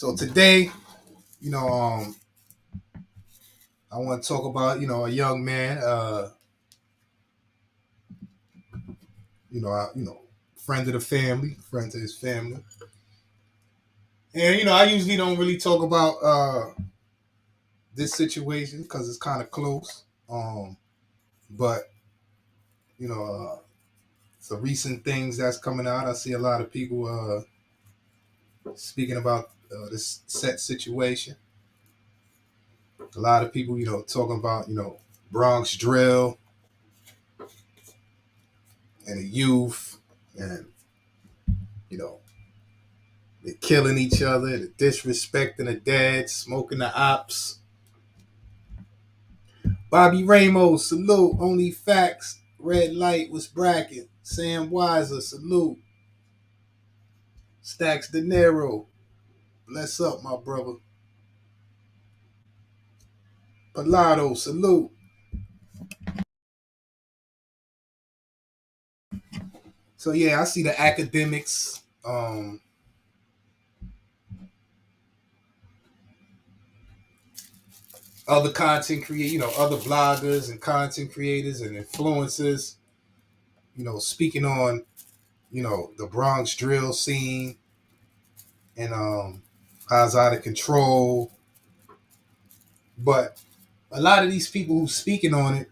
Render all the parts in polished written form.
So today, you know, I want to talk about, a young man, friend of the family, friend to his family. And, I usually don't really talk about this situation because it's kind of close. But, you know, some recent things that's coming out. I see a lot of people speaking about this set situation. A lot of people, talking about, Bronx drill and the youth and, you know, they're killing each other, they're disrespecting the dead, smoking the ops. Bobby Ramos, salute. Only facts. Red light was bracket. Sam Weiser, salute. Stacks De Niro. Bless up, my brother. Pilado, salute. So yeah, I see the academics. Other content creators, other bloggers and content creators and influencers, speaking on, the Bronx drill scene and how it's out of control. But a lot of these people who's speaking on it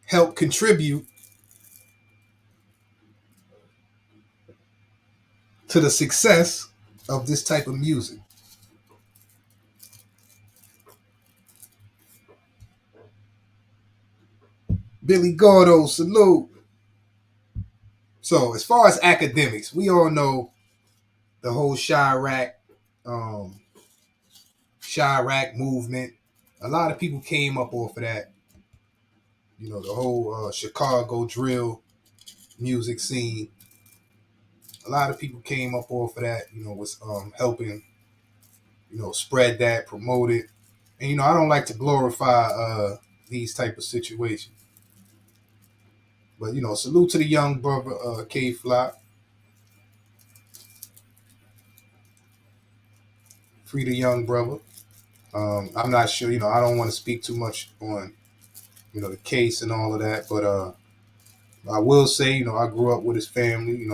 help contribute to the success of this type of music. Billy Gordo, salute. So as far as academics, we all know the whole um, Chirac movement. A lot of people came up off of that. The whole Chicago drill music scene. A lot of people came up off of that. Was helping, spread that, promote it. And I don't like to glorify these type of situations. But salute to the young brother K Flock. Free the young brother. I'm not sure, I don't want to speak too much on, the case and all of that, but I will say, I grew up with his family,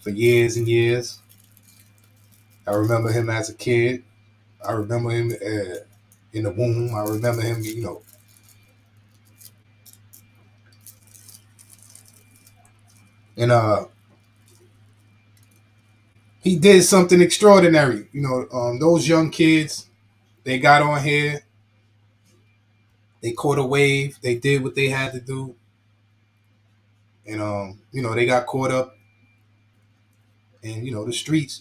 for years and years. I remember him as a kid. I remember him in the womb. I remember him, and he did something extraordinary. Those young kids, they got on here, they caught a wave, they did what they had to do, and they got caught up, and the streets,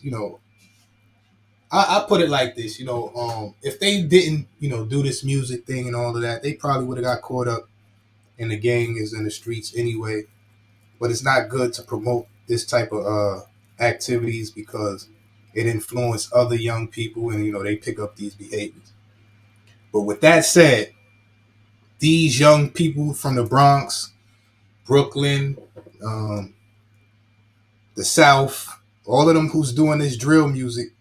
I put it like this, if they didn't, do this music thing and all of that, they probably would have got caught up in the gangs in the streets anyway. But it's not good to promote this type of activities because it influences other young people and they pick up these behaviors. But with that said, these young people from the Bronx, Brooklyn, um, the South, all of them who's doing this drill music,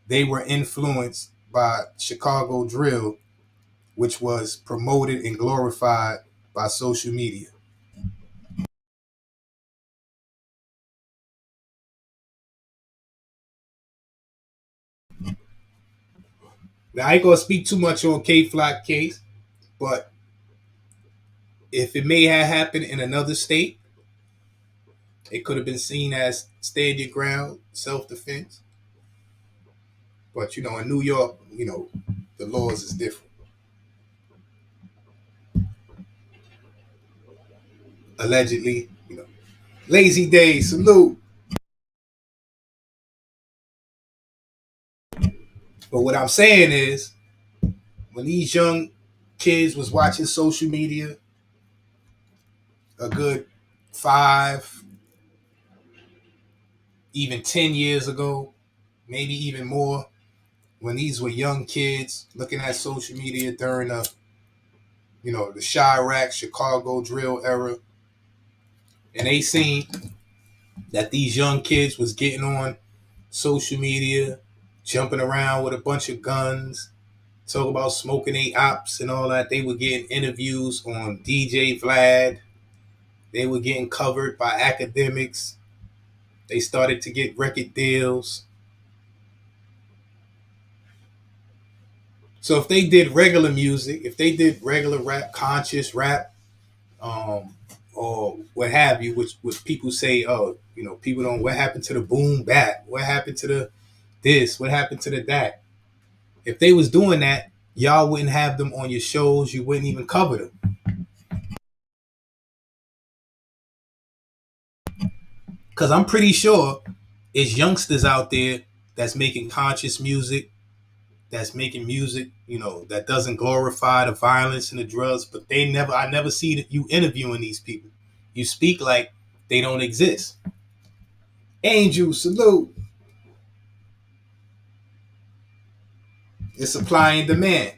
they were influenced by Chicago drill, which was promoted and glorified by social media. Now, I ain't gonna speak too much on K Flock case, but if it may have happened in another state, it could have been seen as stand your ground, self defense. But in New York, the laws is different. Allegedly, lazy days, salute. But what I'm saying is, when these young kids was watching social media, a good 5, even 10 years ago, maybe even more, when these were young kids looking at social media during the Chirac Chicago drill era, and they seen that these young kids was getting on social media, jumping around with a bunch of guns, talk about smoking eight ops and all that. They were getting interviews on DJ Vlad. They were getting covered by Akademiks. They started to get record deals. So if they did regular music, if they did regular rap, conscious rap, um, or what have you, which people say, oh, people don't. What happened to the boom bap? What happened to the this? What happened to the that? If they was doing that, y'all wouldn't have them on your shows. You wouldn't even cover them. Because I'm pretty sure it's youngsters out there that's making conscious music, that's making music, that doesn't glorify the violence and the drugs, but I never see that you interviewing these people. You speak like they don't exist. Angel, salute. It's supply and demand.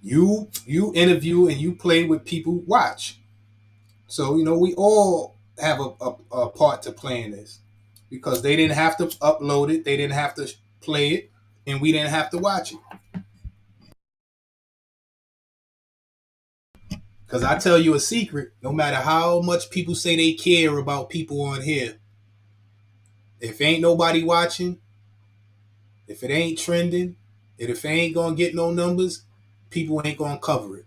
You interview and you play with people watch. So, we all have a part to play in this because they didn't have to upload it, they didn't have to play it, and we didn't have to watch it. Because I tell you a secret, no matter how much people say they care about people on here, if ain't nobody watching, if it ain't trending, and if it ain't gonna get no numbers, people ain't gonna cover it.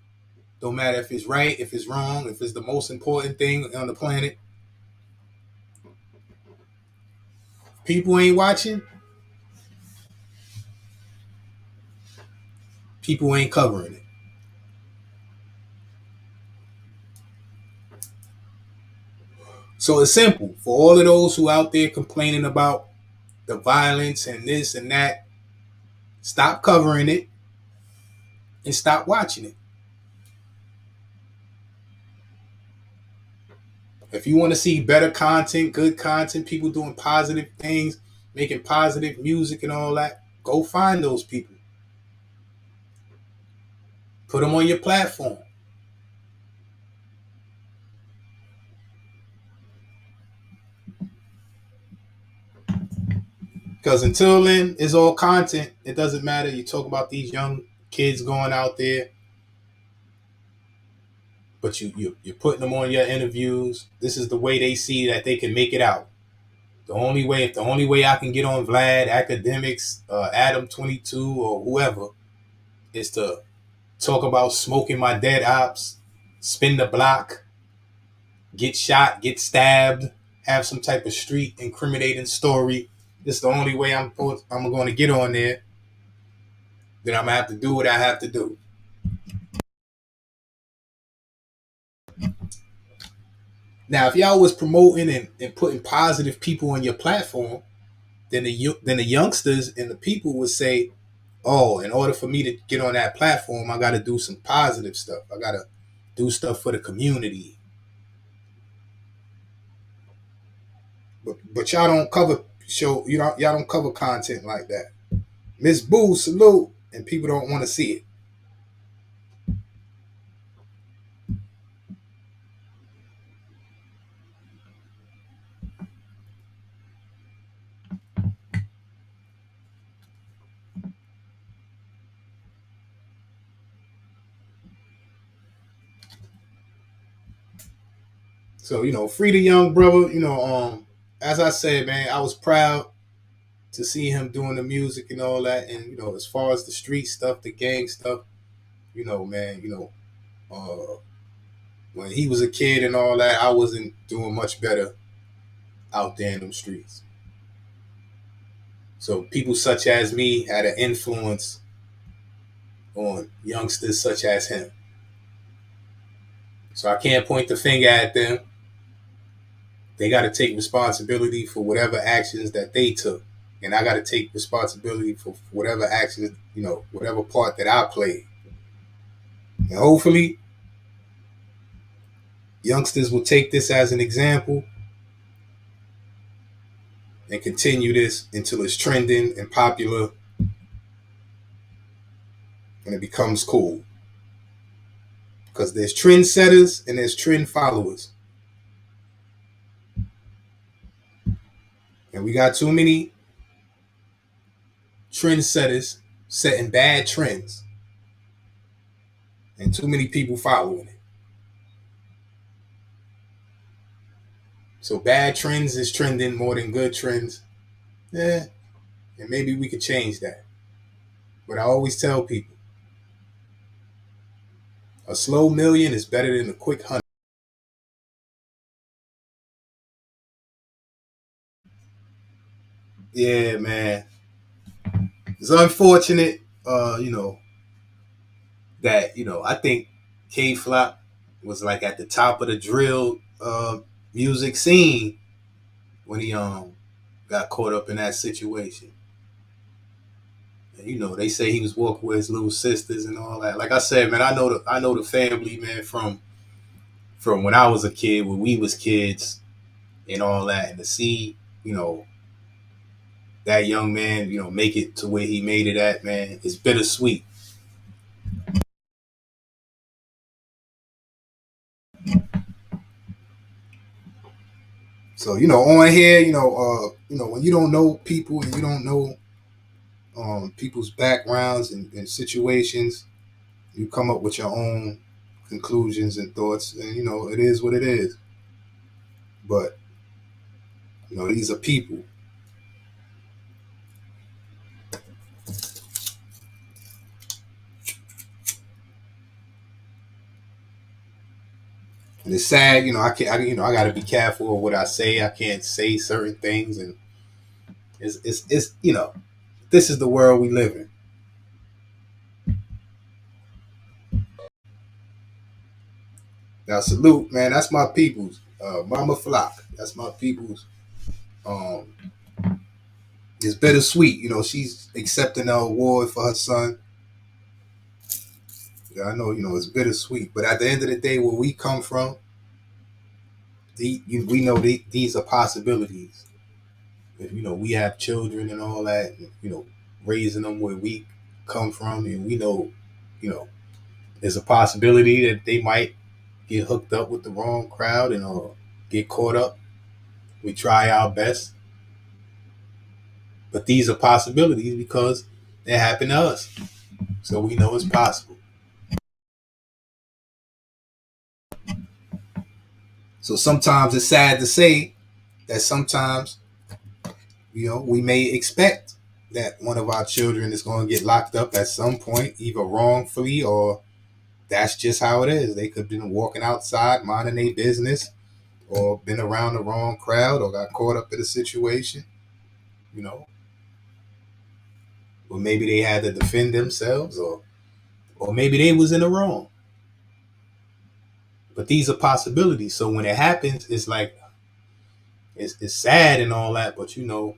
Don't matter if it's right, if it's wrong, if it's the most important thing on the planet. People ain't watching, people ain't covering it. So it's simple. For all of those who out there complaining about the violence and this and that, stop covering it and stop watching it. If you want to see better content, good content, people doing positive things, making positive music and all that, go find those people. Put them on your platform. Because until then, it's all content. It doesn't matter. You talk about these young kids going out there, but you're putting them on your interviews. This is the way they see that they can make it out. The only way I can get on Vlad, Akademiks, Adam 22, or whoever is to talk about smoking my dead ops, spin the block, get shot, get stabbed, have some type of street incriminating story. This is the only way I'm going to get on there. Then I'm going to have to do what I have to do. Now, if y'all was promoting and putting positive people on your platform, then the youngsters and the people would say, oh, in order for me to get on that platform, I got to do some positive stuff. I got to do stuff for the community. But y'all don't cover y'all don't cover content like that. Miss Boo, salute, and people don't want to see it. So, free the young brother. As I said, man, I was proud to see him doing the music and all that. And, as far as the street stuff, the gang stuff, man, when he was a kid and all that, I wasn't doing much better out there in them streets. So people such as me had an influence on youngsters such as him. So I can't point the finger at them. They got to take responsibility for whatever actions that they took. And I got to take responsibility for whatever actions, whatever part that I played. And hopefully, youngsters will take this as an example and continue this until it's trending and popular and it becomes cool. Because there's trendsetters and there's trend followers. And we got too many trendsetters setting bad trends and too many people following it. So bad trends is trending more than good trends. Yeah, and maybe we could change that. But I always tell people, a slow million is better than a quick 100. Yeah, man. It's unfortunate, that, I think K Flop was like at the top of the drill music scene when he got caught up in that situation. And, they say he was walking with his little sisters and all that. Like I said, man, I know the family, man, from when I was a kid, when we was kids and all that, and to see, you know, that young man, make it to where he made it at, man, it's bittersweet. So, on here, when you don't know people and you don't know people's backgrounds and situations, you come up with your own conclusions and thoughts, and it is what it is. But these are people, and it's sad. I can't. I got to be careful of what I say. I can't say certain things, and it's this is the world we live in. Now, salute, man. That's my people's. Mama Flock. That's my people's. Um, it's bittersweet. She's accepting the award for her son. Yeah, I know. It's bittersweet. But at the end of the day, where we come from, we know these are possibilities. If we have children and all that, raising them where we come from, and we know, you know, there's a possibility that they might get hooked up with the wrong crowd and get caught up. We try our best, but these are possibilities because they happen to us, so we know it's possible. So sometimes it's sad to say that sometimes we may expect that one of our children is going to get locked up at some point, either wrongfully or that's just how it is. They could have been walking outside, minding their business, or been around the wrong crowd, or got caught up in a situation, you know, or maybe they had to defend themselves, or maybe they was in the wrong. But these are possibilities. So when it happens, it's like it's sad and all that, but you know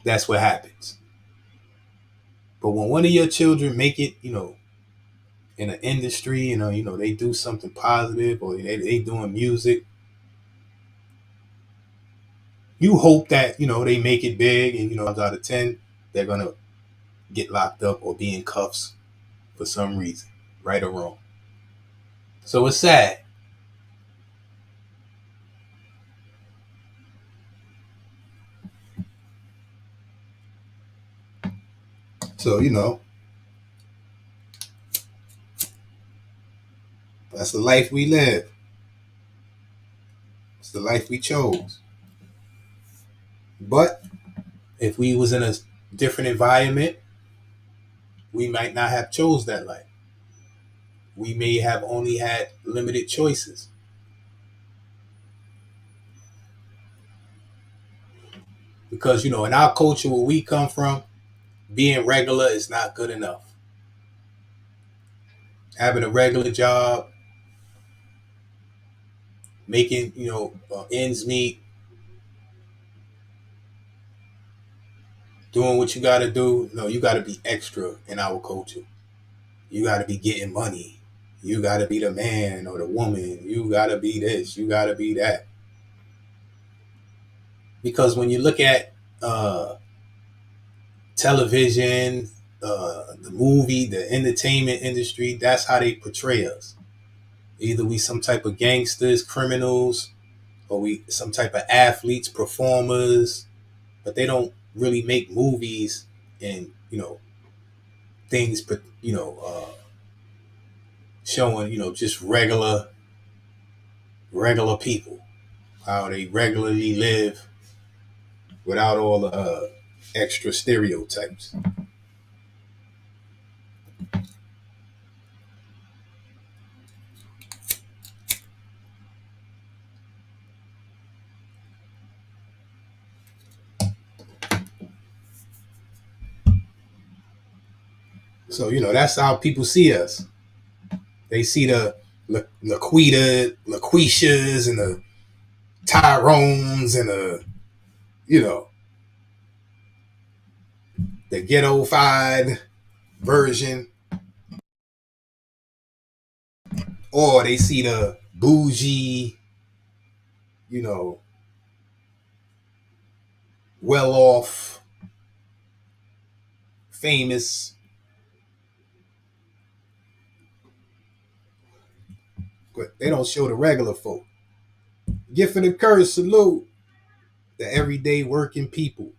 that's what happens. But when one of your children make it, in an industry, they do something positive, or they doing music, you hope that they make it big, and out of 10 they're gonna get locked up or be in cuffs for some reason, right or wrong. So it's sad. So that's the life we live. It's the life we chose. But if we was in a different environment, we might not have chose that life. We may have only had limited choices, because in our culture where we come from, being regular is not good enough. Having a regular job, making ends meet, doing what you got to do. No, you got to be extra in our culture. You got to be getting money. You got to be the man or the woman. You got to be this. You got to be that. Because when you look at uh, television, the movie, the entertainment industry, that's how they portray us. Either we some type of gangsters, criminals, or we some type of athletes, performers, but they don't really make movies and things, but showing just regular people how they regularly live without all the extra stereotypes. So that's how people see us. They see the Laquishas and the Tyrones and you know the ghetto-fied version, or they see the bougie, you know, well-off, famous, but they don't show the regular folk. Gift of the curse, salute the everyday working people,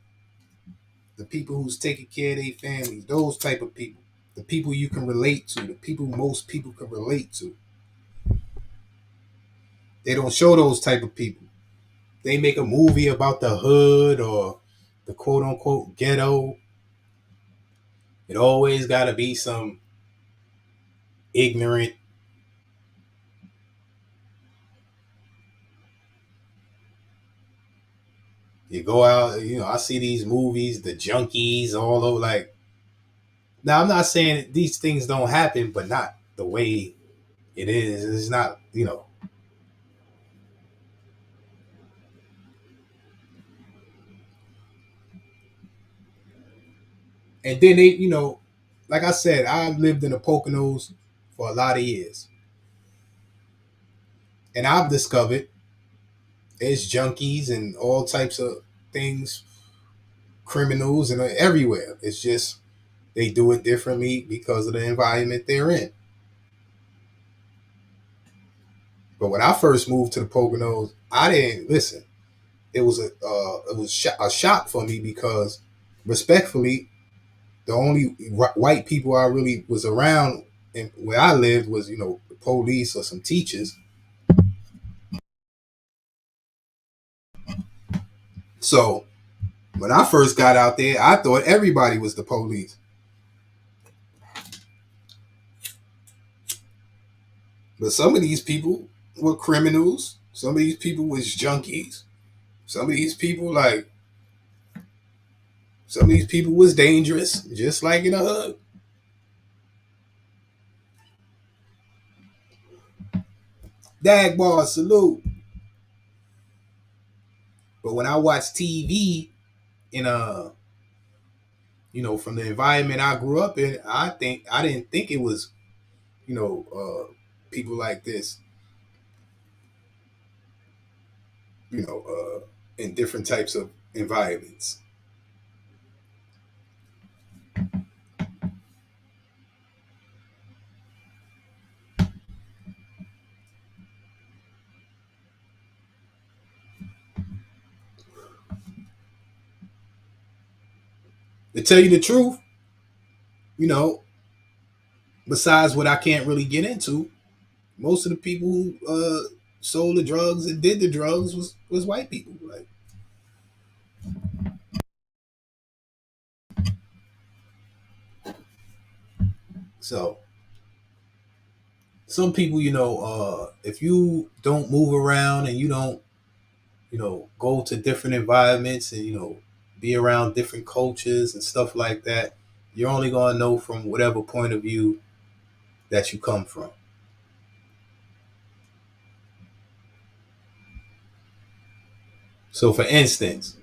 the people who's taking care of their families, those type of people, the people you can relate to, the people most people can relate to. They don't show those type of people. They make a movie about the hood or the quote unquote ghetto. It always got to be some ignorant, you go out, I see these movies, the junkies all over. Like, now I'm not saying these things don't happen, but not the way it is. It's not. And then like I said, I lived in the Poconos for a lot of years. And I've discovered there's junkies and all types of things, criminals and everywhere. It's just they do it differently because of the environment they're in. But when I first moved to the Poconos, I didn't listen. It was a shock for me because, respectfully, the only white people I really was around and where I lived was the police or some teachers. So when I first got out there, I thought everybody was the police. But some of these people were criminals. Some of these people was junkies. Some of these people some of these people was dangerous, just like in a hood. Dagbar, salute. But when I watch TV in from the environment I grew up in, I didn't think it was, people like this, in different types of environments. To tell you the truth, you know, besides what I can't really get into, most of the people who sold the drugs and did the drugs was white people. Like, so some people, if you don't move around and you don't, go to different environments and be around different cultures and stuff like that, you're only gonna know from whatever point of view that you come from. So, for instance,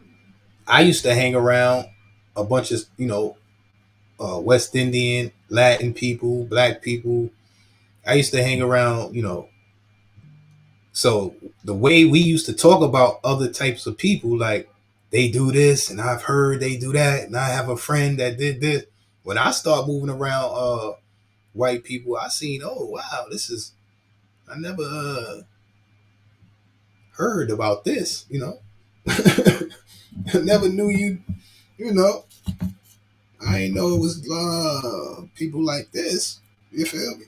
I used to hang around a bunch of West Indian, Latin people, Black people. I used to hang around, so the way we used to talk about other types of people, like they do this and I've heard they do that, and I have a friend that did this. When I start moving around white people, I seen, oh wow, this is I never heard about this, I never knew you, you know. I didn't know it was people like this. You feel me?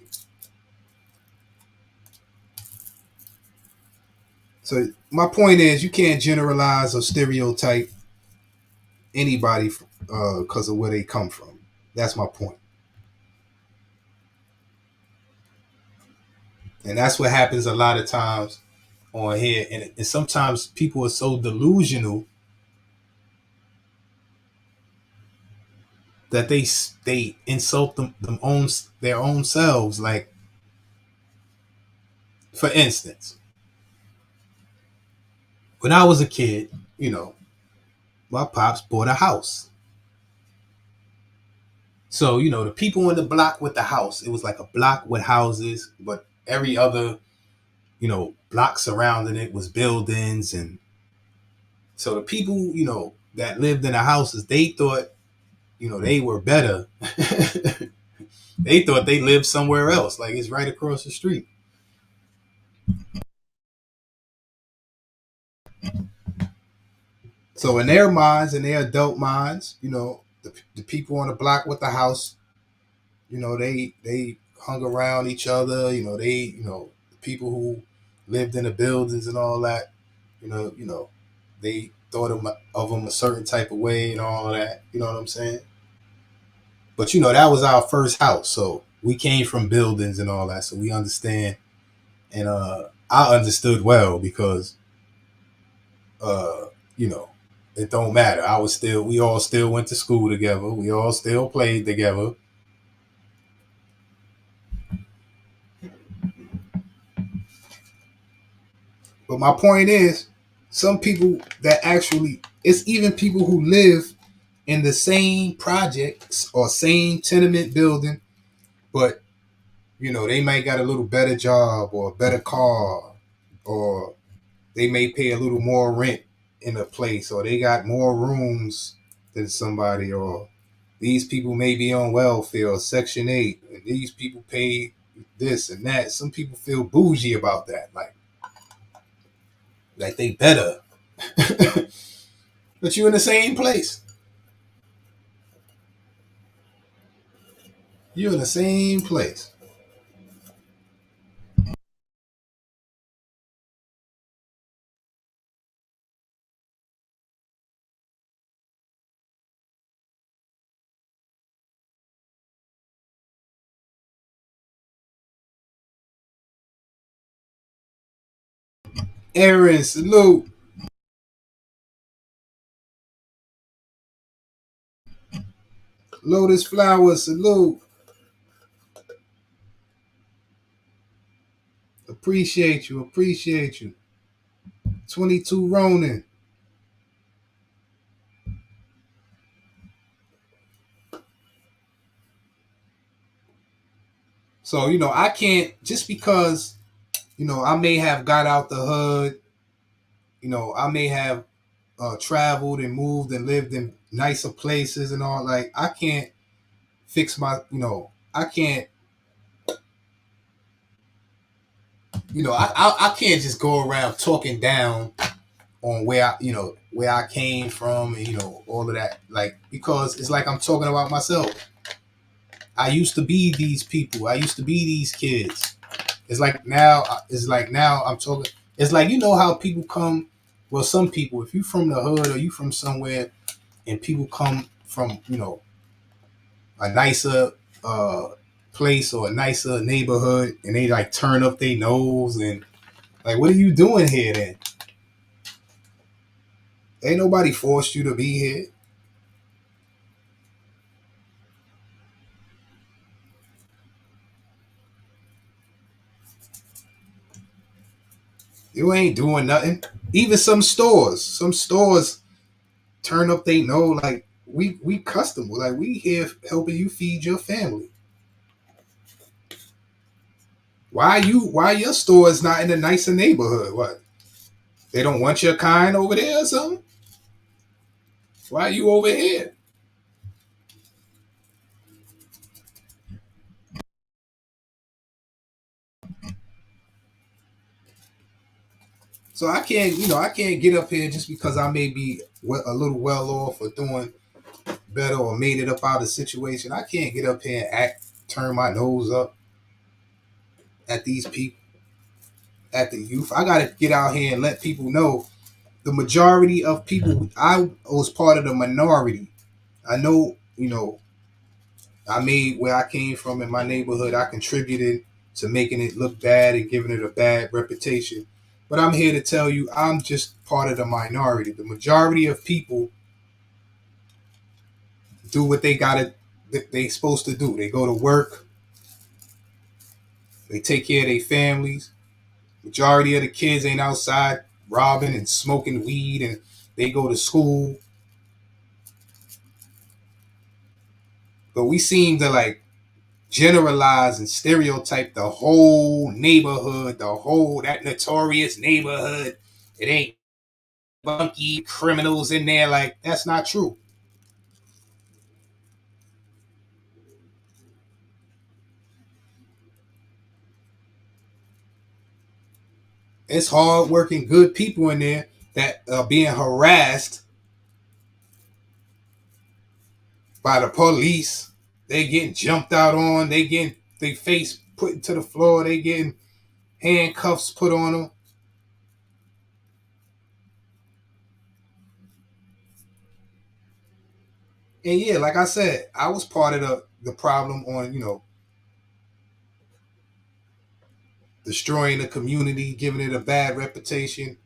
So my point is, you can't generalize or stereotype anybody because of where they come from. That's my point. And that's what happens a lot of times on here. And sometimes people are so delusional that they insult their own selves. Like, for instance, when I was a kid, my pops bought a house. So, the people in the block with the house, it was like a block with houses, but every other, block surrounding it was buildings. And so the people, that lived in the houses, they thought, they were better. They thought they lived somewhere else, like it's right across the street. So in their minds, in their adult minds, the people on the block with the house, they hung around each other. The people who lived in the buildings and all that, they thought of them a certain type of way and all of that. You know what I'm saying? But that was our first house, so we came from buildings and all that, so we understand. And I understood well because uh, you know, it don't matter. We all still went to school together. We all still played together. But my point is, some people that actually, it's even people who live in the same projects or same tenement building, but they might got a little better job or a better car, or they may pay a little more rent in a place, or they got more rooms than somebody, or these people may be on welfare or Section 8, and these people pay this and that. Some people feel bougie about that, like they better. But you in the same place. You in the same place. Aaron, salute. Lotus Flowers, salute. Appreciate you. Appreciate you. 22 Ronin. So, I can't, just because, I may have got out the hood, I may have traveled and moved and lived in nicer places and all. Like, I can't fix my, I can't, I can't just go around talking down on where I came from and, all of that. Like, because it's like I'm talking about myself. I used to be these people. I used to be these kids. It's like now I'm talking. It's like, how people come. Well, some people, if you from the hood or you from somewhere, and people come from a nicer uh, place or a nicer neighborhood, and they like turn up their nose and like, what are you doing here? Then ain't nobody forced you to be here. You ain't doing nothing. Even some stores turn up they know, like, we custom, like, we here helping you feed your family. Why your store is not in a nicer neighborhood? What? They don't want your kind over there or something? Why are you over here? So I can't get up here just because I may be a little well off or doing better or made it up out of the situation. I can't get up here and turn my nose up at these people, at the youth. I got to get out here and let people know the majority of people. I was part of the minority. I know, I made where I came from in my neighborhood. I contributed to making it look bad and giving it a bad reputation. But I'm here to tell you, I'm just part of the minority. The majority of people do what they supposed to do. They go to work. They take care of their families. Majority of the kids ain't outside robbing and smoking weed, and they go to school. But we seem to like generalize and stereotype the whole neighborhood, that notorious neighborhood. It ain't funky criminals in there. Like, that's not true. It's hard working, good people in there that are being harassed by the police. They getting jumped out on. They getting their face put to the floor. They getting handcuffs put on them. And yeah, like I said, I was part of the problem on, destroying the community, giving it a bad reputation.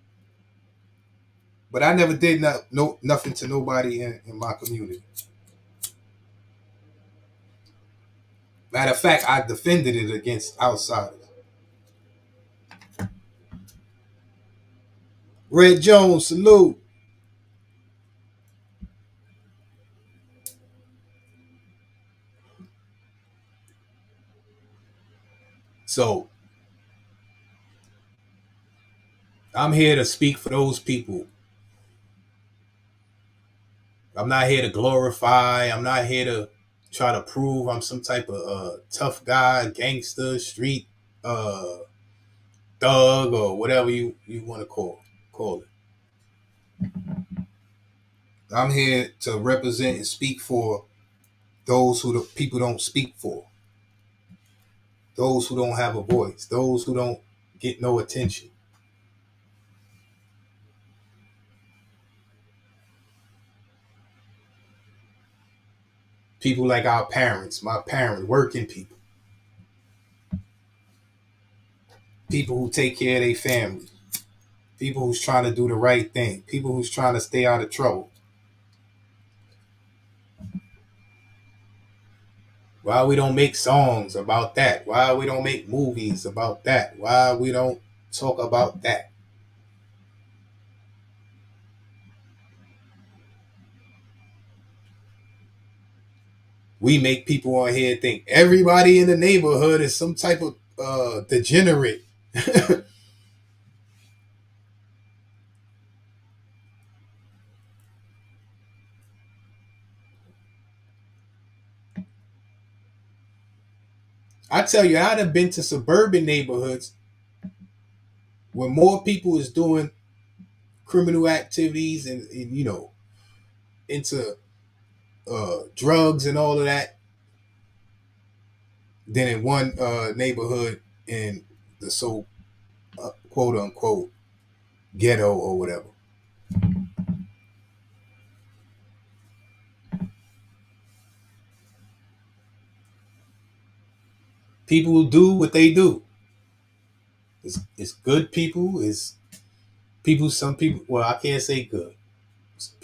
But I never did nothing to nobody in my community. Matter of fact, I defended it against outsiders. Red Jones, salute. So I'm here to speak for those people. I'm not here to glorify. I'm not here to try to prove I'm some type of tough guy, gangster, street uh, thug, or whatever you want to call it. I'm here to represent and speak for those who the people don't speak for, those who don't have a voice, those who don't get no attention. People like our parents, my parents, working people, people who take care of their family, people who's trying to do the right thing, people who's trying to stay out of trouble. Why we don't make songs about that? Why we don't make movies about that? Why we don't talk about that? We make people on here think everybody in the neighborhood is some type of degenerate. I tell you, I'd have been to suburban neighborhoods where more people is doing criminal activities and into drugs and all of that than in one neighborhood in the so quote unquote ghetto or whatever. People who do what they do. It's good people. It's people. Some people. Well, I can't say good. It's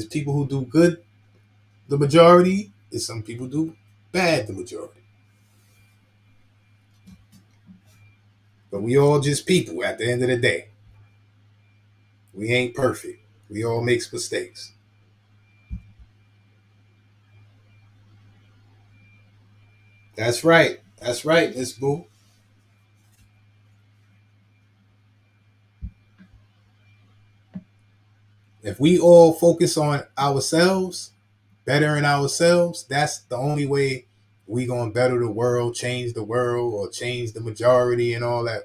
people who do good. The majority is some people do bad. The majority. But we all just people at the end of the day. We ain't perfect. We all makes mistakes. That's right. That's right, Miss Boo. If we all focus on ourselves, bettering ourselves, that's the only way we gonna better the world, change the world, or change the majority and all that.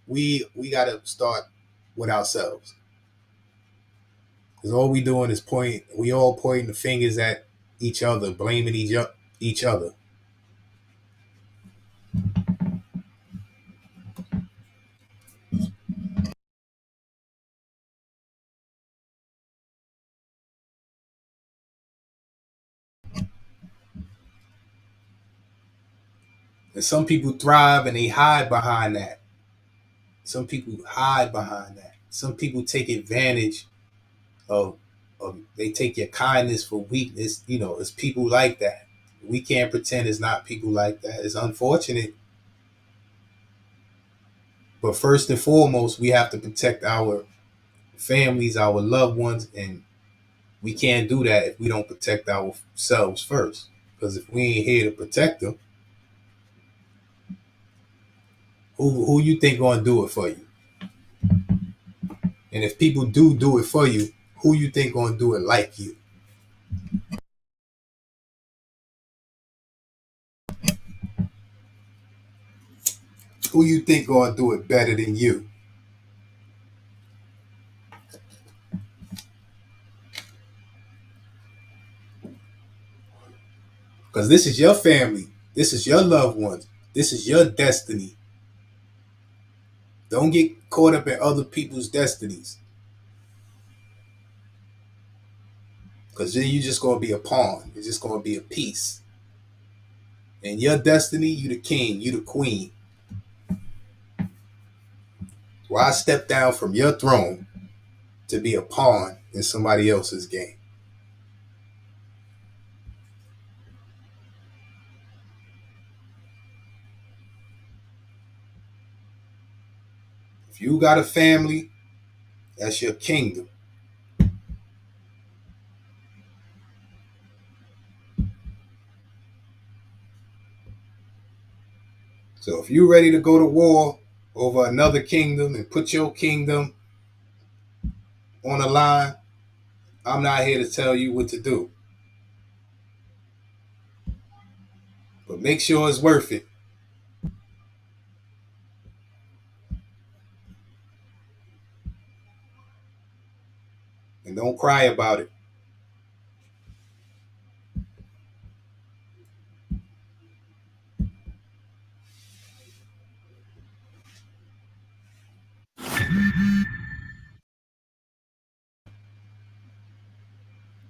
We gotta start. with ourselves. Because all we doing is we all pointing the fingers at each other, blaming each other. And some people thrive and they hide behind that. Some people hide behind that. Some people take advantage of, they take your kindness for weakness. It's people like that. We can't pretend it's not people like that. It's unfortunate. But first and foremost, we have to protect our families, our loved ones, and we can't do that if we don't protect ourselves first. Because if we ain't here to protect them, who you think gonna do it for you? And if people do it for you, who you think gonna do it like you? Who you think gonna do it better than you? Because this is your family. This is your loved ones. This is your destiny. Don't get caught up in other people's destinies. Because then you're just going to be a pawn. It's just going to be a piece. And your destiny, you the king, you the queen. Why step down from your throne to be a pawn in somebody else's game? If you got a family, that's your kingdom. So if you're ready to go to war over another kingdom and put your kingdom on the line, I'm not here to tell you what to do. But make sure it's worth it. And don't cry about it.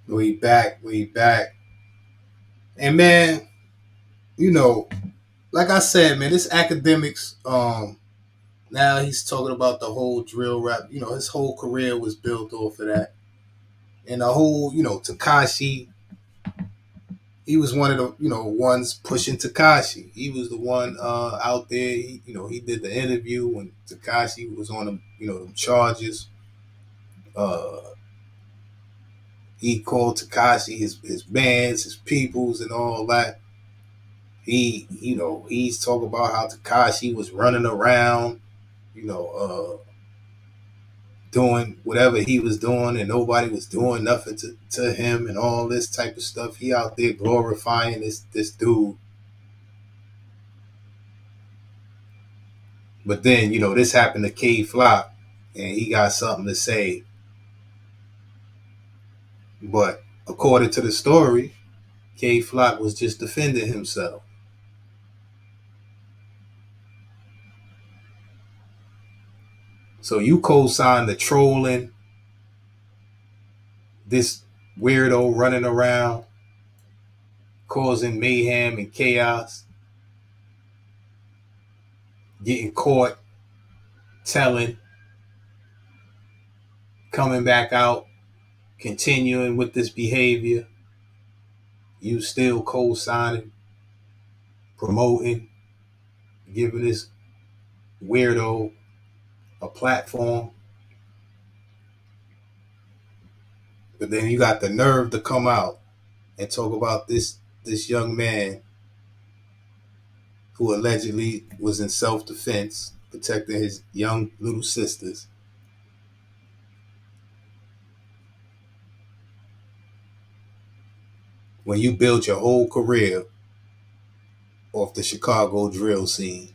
We back. And man, like I said, man, this academics, now he's talking about the whole drill rap. His whole career was built off of that. And the whole, Takashi, he was one of the, ones pushing Takashi. He was the one out there. He did the interview when Takashi was on them charges. Uh, he called Takashi his bands, his peoples, and all that. He's talking about how Takashi was running around, you know, doing whatever he was doing, and nobody was doing nothing to him, and all this type of stuff. He out there glorifying this dude. But then, this happened to K Flock, and he got something to say. But according to the story, K Flock was just defending himself. So you co-signed the trolling, this weirdo running around, causing mayhem and chaos, getting caught, telling, coming back out, continuing with this behavior. You still co-signing, promoting, giving this weirdo a platform. But then you got the nerve to come out and talk about this young man who allegedly was in self-defense, protecting his young little sisters. When you build your whole career off the Chicago drill scene.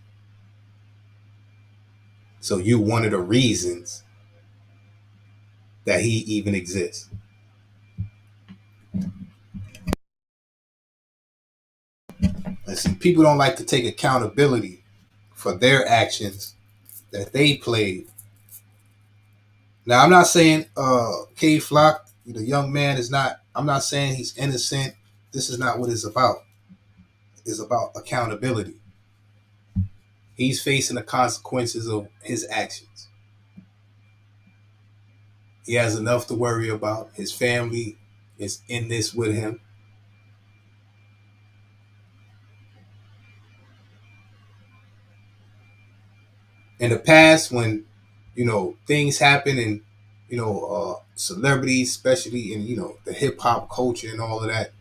So you one of the reasons that he even exists. And see, people don't like to take accountability for their actions that they played. Now, I'm not saying K Flock, the young man, is not. I'm not saying he's innocent. This is not what it's about. It's about accountability. He's facing the consequences of his actions. He has enough to worry about. His family is in this with him. In the past, when things happen and celebrities, especially in the hip hop culture and all of that,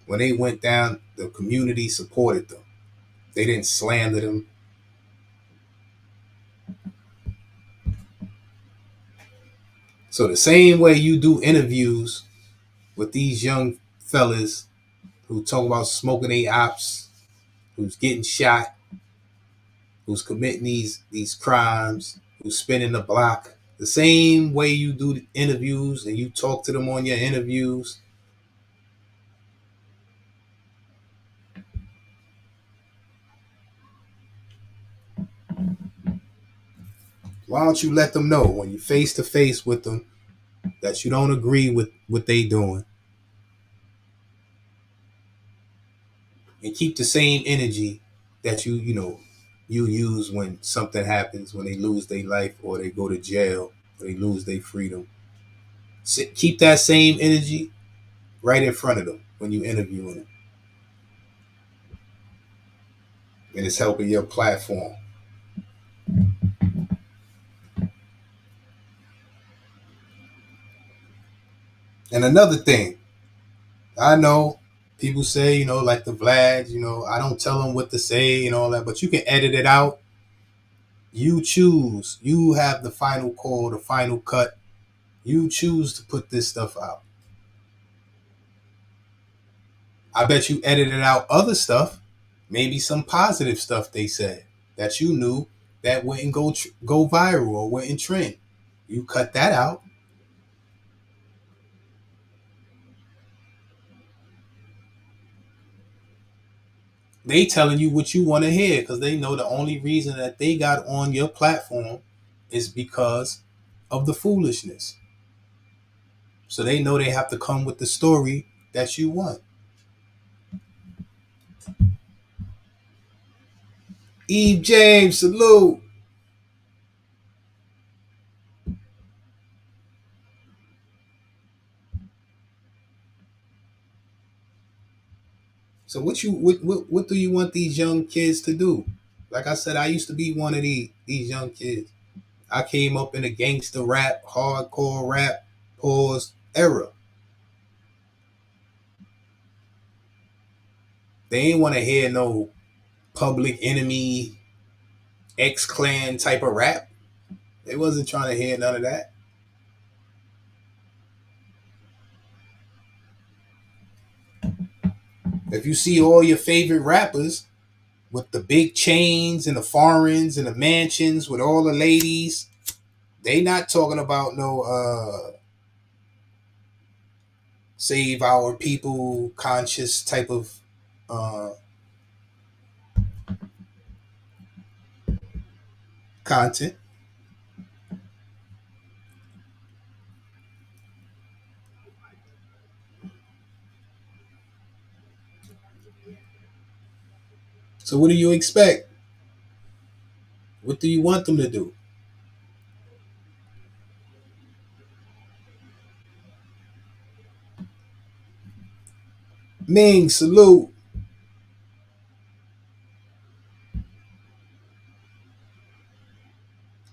when they went down, the community supported them. They didn't slander them. So the same way you do interviews with these young fellas who talk about smoking they ops, who's getting shot, who's committing these crimes, who's spinning the block. The same way you do the interviews and you talk to them on your interviews. Why don't you let them know when you face to face with them that you don't agree with what they doing, and keep the same energy that you use when something happens, when they lose their life or they go to jail or they lose their freedom. Keep that same energy right in front of them when you interviewing them, and it's helping your platform. And another thing, I know people say, like the Vlads, I don't tell them what to say and all that, but you can edit it out. You choose. You have the final call, the final cut. You choose to put this stuff out. I bet you edited out other stuff, maybe some positive stuff they said that you knew that wouldn't go viral or wouldn't trend. You cut that out. They telling you what you want to hear because they know the only reason that they got on your platform is because of the foolishness. So they know they have to come with the story that you want. Eve James, salute. So what do you want these young kids to do? Like I said, I used to be one of these young kids. I came up in a gangster rap, hardcore rap, pause era. They ain't want to hear no Public Enemy, X Clan type of rap. They wasn't trying to hear none of that. If you see all your favorite rappers with the big chains and the foreigns and the mansions with all the ladies, they not talking about no save our people conscious type of uh, content. So what do you expect? What do you want them to do? Ming, salute.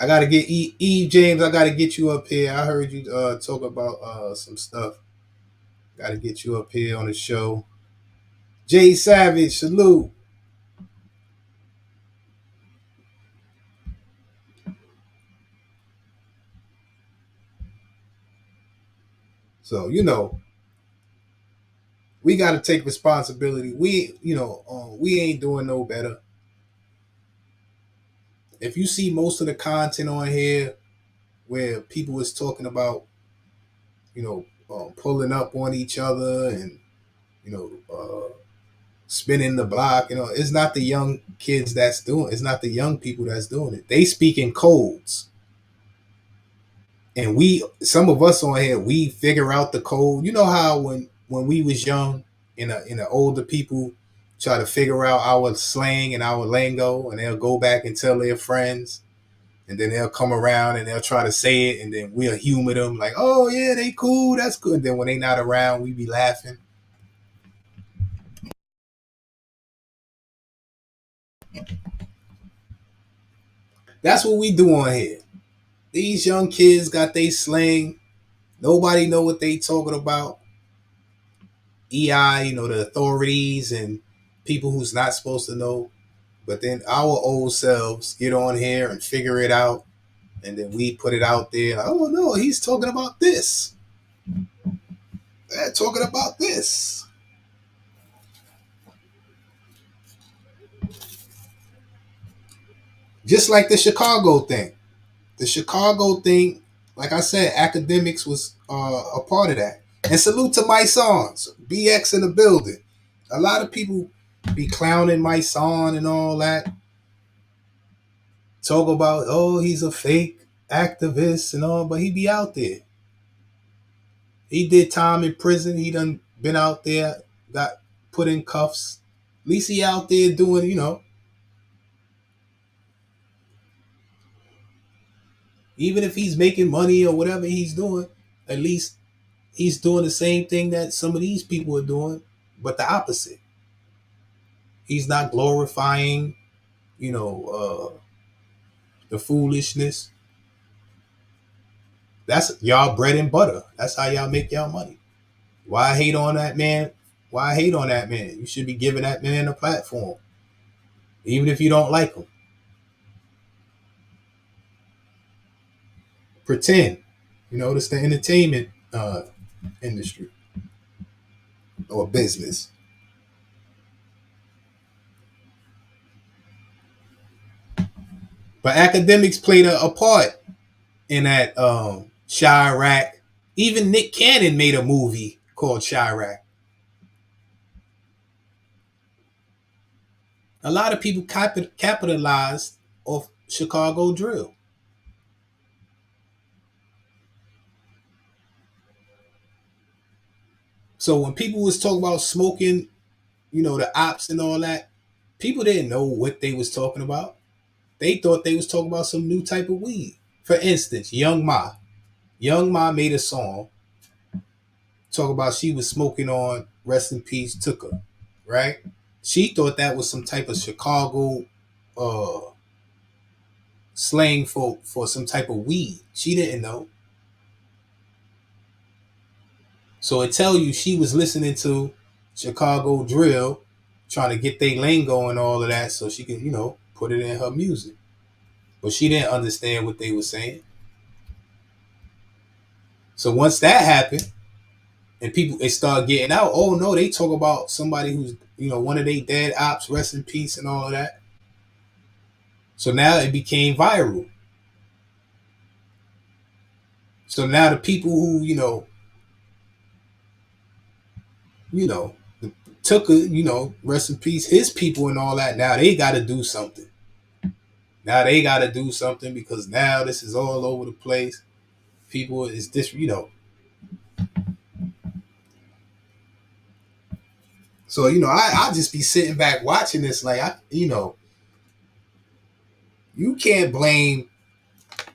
I gotta get Eve James. I gotta get you up here. I heard you talk about some stuff. Gotta get you up here on the show. Jay Savage, salute. So we gotta take responsibility. We ain't doing no better. If you see most of the content on here where people is talking about pulling up on each other and you know, spinning the block. It's not the young kids that's doing. It's not the young people that's doing it. They speak in codes, and some of us on here, we figure out the code. You know how when we was young, in the older people try to figure out our slang and our lingo, and they'll go back and tell their friends, and then they'll come around and they'll try to say it, and then we'll humor them like, "Oh yeah, they cool, that's good." And then when they not around, we be laughing. That's what we do on here. These young kids got they slang. Nobody know what they talking about. EI, the authorities and people who's not supposed to know. But then our old selves get on here and figure it out, and then we put it out there. Like, oh no, he's talking about this. They're talking about this. Just like the Chicago thing. The Chicago thing, like I said, Akademiks was a part of that. And salute to my songs, BX in the building. A lot of people be clowning my son and all that. Talk about, oh, he's a fake activist and all, but he be out there. He did time in prison. He done been out there, got put in cuffs. At least he out there doing, even if he's making money or whatever he's doing, at least he's doing the same thing that some of these people are doing, but the opposite. He's not glorifying, the foolishness. That's y'all bread and butter. That's how y'all make y'all money. Why hate on that man? Why hate on that man? You should be giving that man a platform, even if you don't like him. Pretend, it's the entertainment industry or business. But Akademiks played a part in that Chirac. Even Nick Cannon made a movie called Chirac. A lot of people capitalized off Chicago drill. So when people was talking about smoking, the ops and all that, people didn't know what they was talking about. They thought they was talking about some new type of weed. For instance, Young Ma. Young Ma made a song talk about she was smoking on Rest in Peace Tooka, right? She thought that was some type of Chicago uh, slang for some type of weed. She didn't know. So it tell you she was listening to Chicago drill, trying to get their lingo and all of that so she can, put it in her music. But she didn't understand what they were saying. So once that happened, and people they start getting out, oh no, they talk about somebody who's, one of they dead ops, rest in peace and all of that. So now it became viral. So now the people who, you know, took a, rest in peace, his people and all that, now they gotta do something. Now they gotta do something because now this is all over the place. People is this, So, I just be sitting back watching this like you can't blame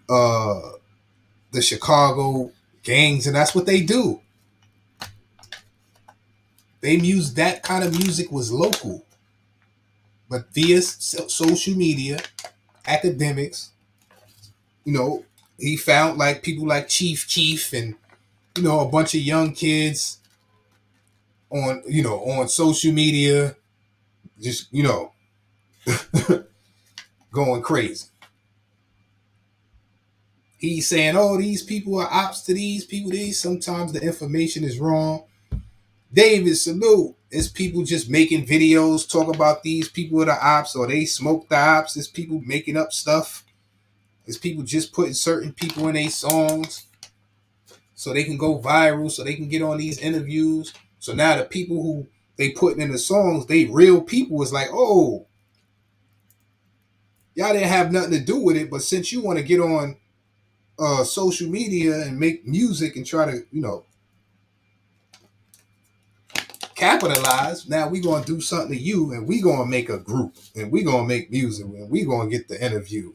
uh the Chicago gangs, and that's what they do. They music that kind of music was local, but via social media, Akademiks, you know, he found like people like Chief Keef and a bunch of young kids on social media, just going crazy. He's saying, "Oh, these people are ops to these people. These sometimes the information is wrong." David, salute. It's people just making videos talk about these people are the ops or they smoke the ops. It's people making up stuff. It's people just putting certain people in their songs. so they can go viral, so they can get on these interviews. So now the people who they putting in the songs, they real people. Is like, oh, y'all didn't have nothing to do with it, but since you want to get on social media and make music and try to, capitalize, now we gonna do something to you, and we gonna make a group, and we gonna make music, and we gonna get the interview.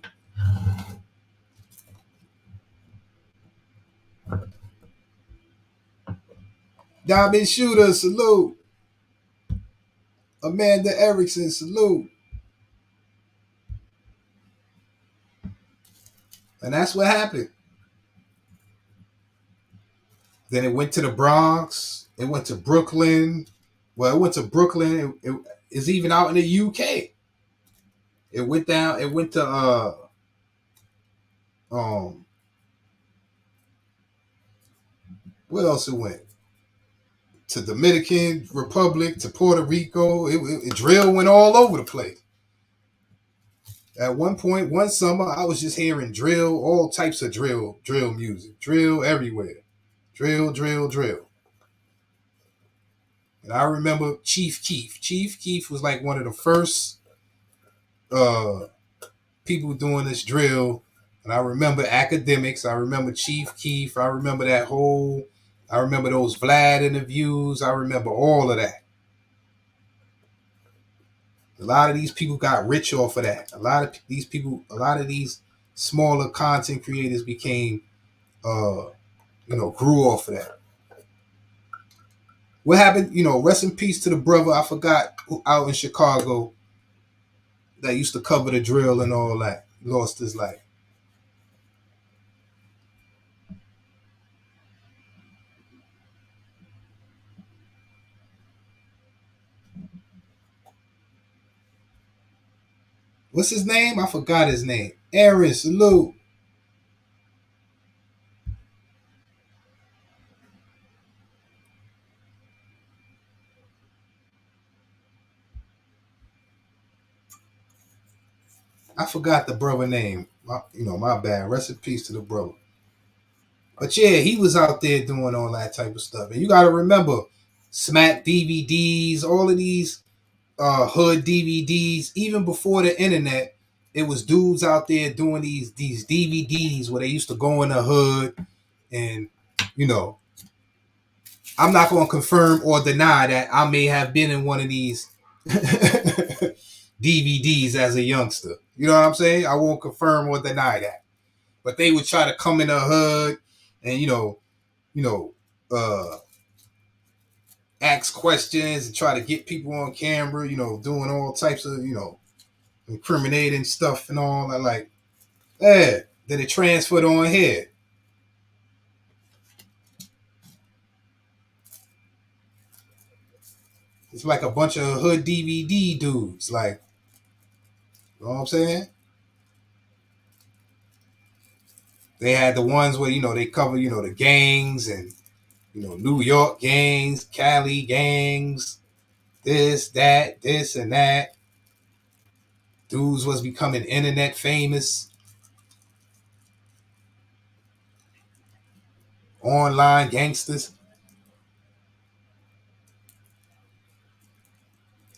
Diamond Shooter, salute. Amanda Erickson, salute. And that's what happened. Then it went to the Bronx. It went to Brooklyn. Well, it went to Brooklyn. It's even out in the UK. It went down. It went to um where else it went? To Dominican Republic, to Puerto Rico. Drill went all over the place. At one point, one summer, I was just hearing drill, all types of drill music, drill everywhere, drill. And I remember Chief Keef. Chief Keef was like one of the first uh, people doing this drill. And I remember Akademiks. I remember Chief Keef. I remember that whole. I remember those Vlad interviews. I remember all of that. A lot of these people got rich off of that. A lot of these smaller content creators became, grew off of that. What happened? Rest in peace to the brother. I forgot who out in Chicago that used to cover the drill and all that. Lost his life. What's his name? I forgot his name. Aaron, salute. I forgot the brother name. My bad. Rest in peace to the brother. But yeah, he was out there doing all that type of stuff. And you got to remember, Smack DVDs, all of these hood DVDs, even before the internet, it was dudes out there doing these DVDs where they used to go in the hood and, you know, I'm not going to confirm or deny that I may have been in one of these DVDs as a youngster. You know what I'm saying? I won't confirm or deny that. But they would try to come in the hood and, you know, ask questions and try to get people on camera, doing all types of, incriminating stuff and all that. Like, yeah, then it transferred on here. It's like a bunch of hood DVD dudes. Like, you know what I'm saying? They had the ones where, they cover, the gangs and, New York gangs, Cali gangs, this and that. Dudes was becoming internet famous, online gangsters.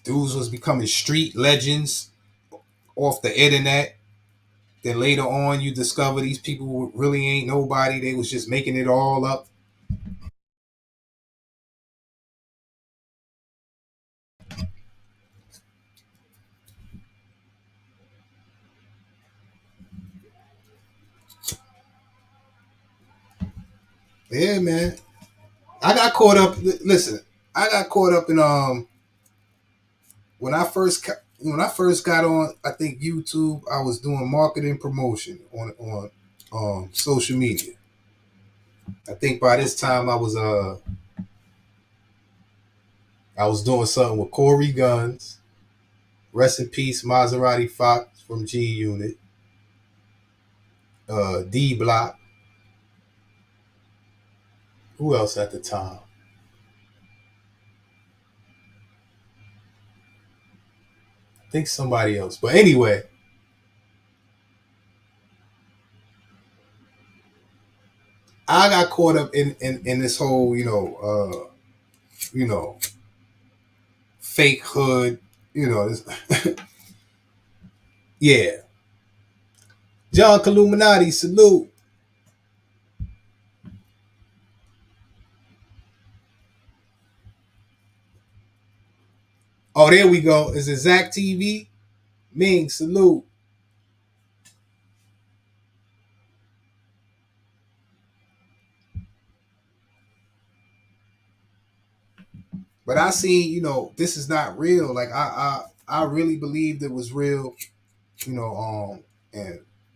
Dudes was becoming street legends off the internet. Then later on, you discover these people really ain't nobody. They was just making it all up. Yeah, man. I got caught up. Listen, I got caught up in when I first got on. I think YouTube. I was doing marketing promotion on social media. I think by this time I was doing something with Corey Guns. Rest in peace, Maserati Fox from G Unit. D Block. Who else at the time? I think somebody else. But anyway, I got caught up in this whole, you know, fake hood, this, yeah. John Illuminati, salute. Oh, there we go. Is it Zach TV? Ming, salute. But I see, this is not real. Like I really believed it was real, and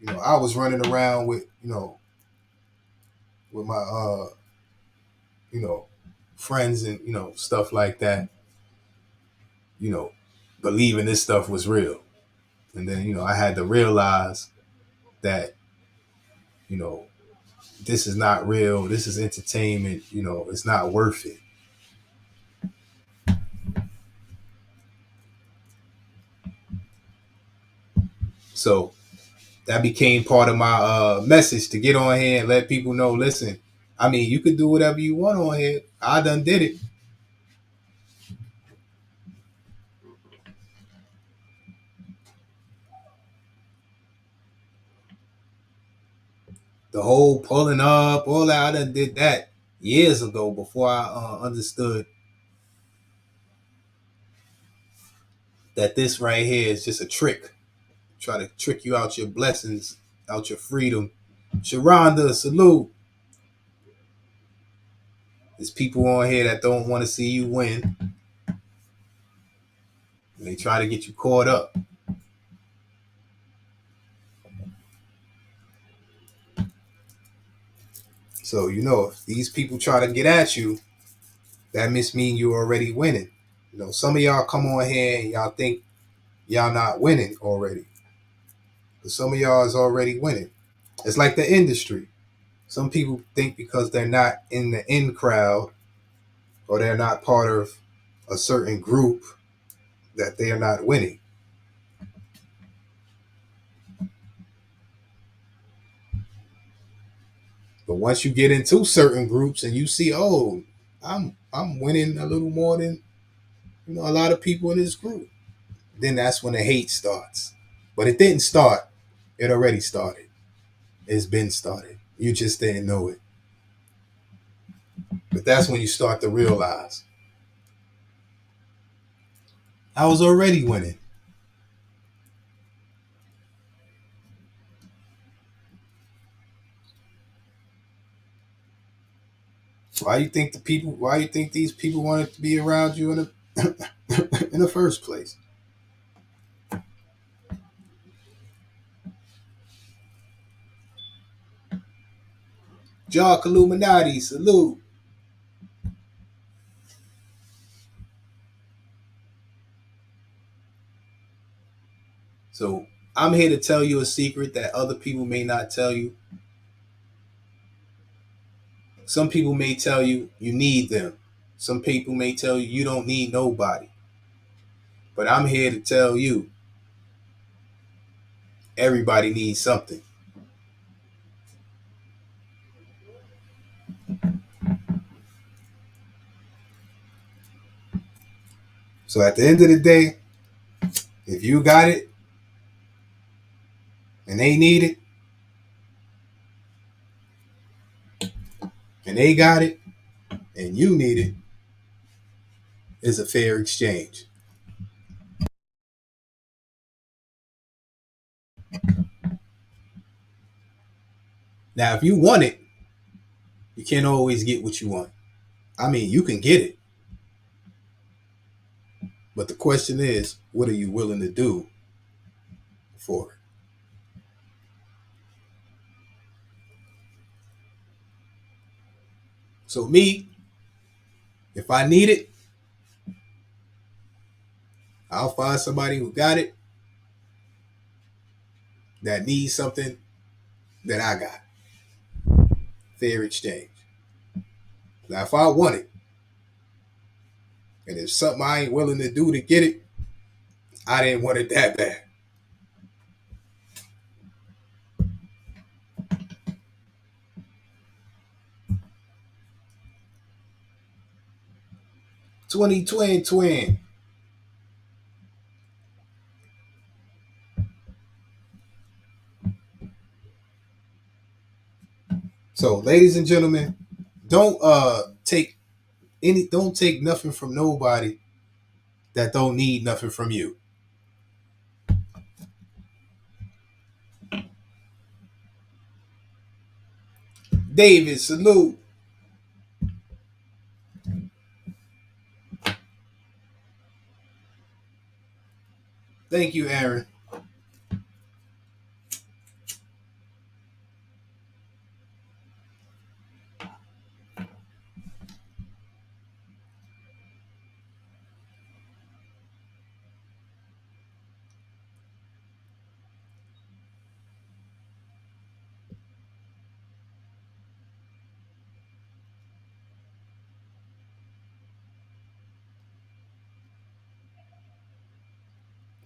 I was running around with, with my you know, friends and, stuff like that, you know, believing this stuff was real. And then, I had to realize that, you know, this is not real. This is entertainment. It's not worth it. So that became part of my message to get on here and let people know, listen, I mean, you could do whatever you want on here. I done did it. The whole pulling up, all that, I done did that years ago before I understood that this right here is just a trick. Try to trick you out your blessings, out your freedom. Sharonda, salute. There's people on here that don't want to see you win. And they try to get you caught up. So, if these people try to get at you, that must mean you're already winning. Some of y'all come on here and y'all think y'all not winning already. But some of y'all is already winning. It's like the industry. Some people think because they're not in the in crowd or they're not part of a certain group that they are not winning. But once you get into certain groups and you see, oh, I'm winning a little more than a lot of people in this group, then that's when the hate starts. But it didn't start. It already started. It's been started. You just didn't know it. But that's when you start to realize I was already winning. Why you think why you think these people wanted to be around you in the in the first place? Jock Illuminati, salute. So I'm here to tell you a secret that other people may not tell you. Some people may tell you you need them. Some people may tell you you don't need nobody. But I'm here to tell you everybody needs something. So at the end of the day, if you got it and they need it, and they got it and you need it, it's a fair exchange. Now, if you want it, you can't always get what you want. I mean, you can get it. But the question is, what are you willing to do for it? So me, if I need it, I'll find somebody who got it that needs something that I got. Fair exchange. Now, if I want it, and it's something I ain't willing to do to get it, I didn't want it that bad. Twin. So, ladies and gentlemen, don't don't take nothing from nobody that don't need nothing from you. David, salute. Thank you, Aaron.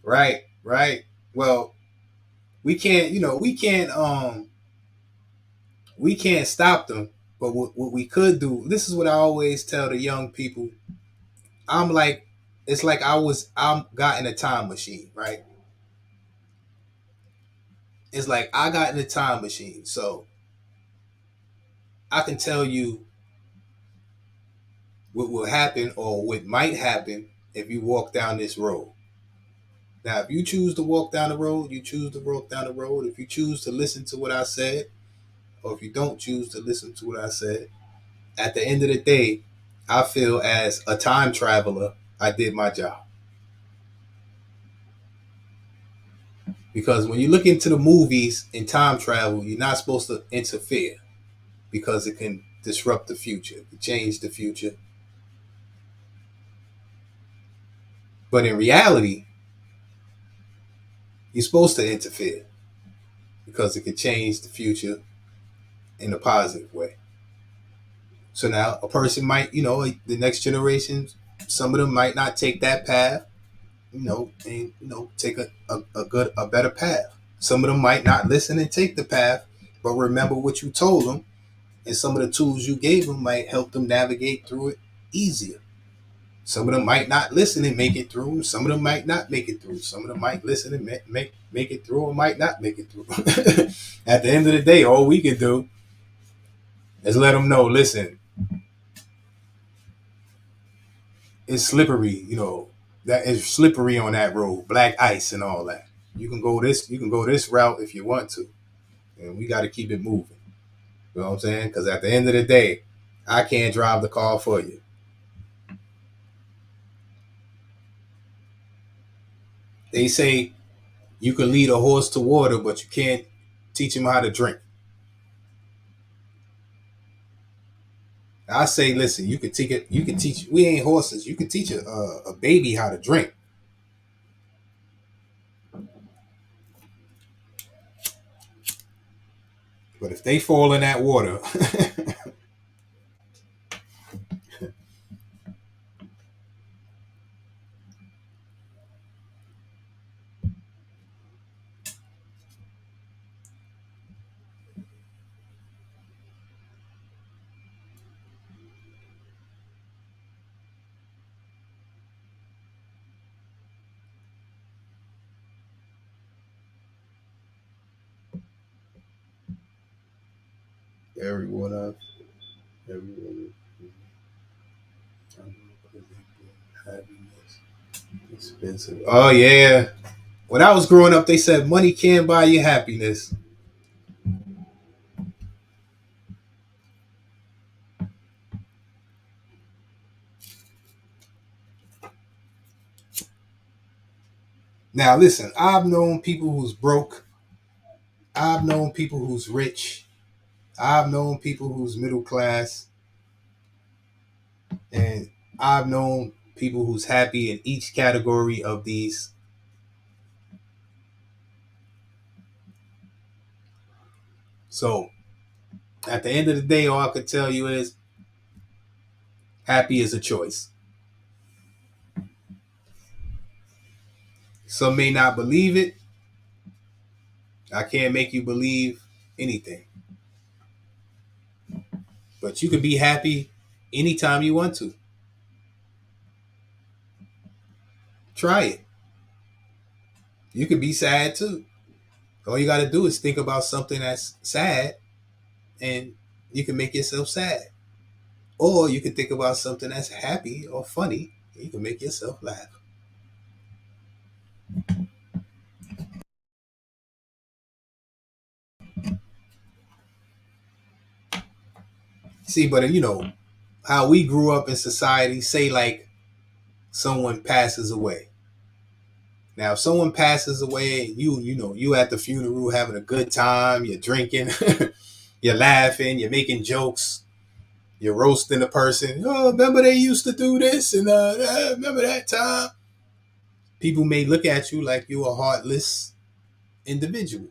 Right, right. Well, we can't stop them. But what we could do, this is what I always tell the young people. I'm like, it's like I'm got in a time machine, right? It's like I got in a time machine. So I can tell you what will happen or what might happen if you walk down this road. Now, if you choose to walk down the road, you choose to walk down the road. If you choose to listen to what I said, or if you don't choose to listen to what I said, at the end of the day, I feel as a time traveler, I did my job. Because when you look into the movies in time travel, you're not supposed to interfere because it can disrupt the future, it can change the future. But in reality, you're supposed to interfere because it can change the future in a positive way. So now a person might, the next generation, some of them might not take that path, and take a better path. Some of them might not listen and take the path, but remember what you told them, and some of the tools you gave them might help them navigate through it easier. Some of them might not listen and make it through. Some of them might not make it through. Some of them might listen and make it through, or might not make it through. At the end of the day, all we can do is let them know. Listen, it's slippery. That is slippery on that road, black ice and all that. You can go this route if you want to, and we got to keep it moving. You know what I'm saying? Because at the end of the day, I can't drive the car for you. They say you can lead a horse to water, but you can't teach him how to drink. I say, listen, you can teach it. You can teach. We ain't horses. You can teach a baby how to drink. But if they fall in that water, everyone else, everyone, happiness, expensive. Oh yeah. When I was growing up, they said money can't buy you happiness. Now listen, I've known people who's broke. I've known people who's rich. I've known people who's middle class, and I've known people who's happy in each category of these. So at the end of the day, all I can tell you is happy is a choice. Some may not believe it. I can't make you believe anything. But you can be happy anytime you want to. Try it. You could be sad too. All you got to do is think about something that's sad, and you can make yourself sad. Or you can think about something that's happy or funny, and you can make yourself laugh. See, but how we grew up in society, say like someone passes away. Now, if someone passes away, and you at the funeral having a good time, you're drinking, you're laughing, you're making jokes, you're roasting the person. Oh, remember they used to do this, and remember that time. People may look at you like you're a heartless individual.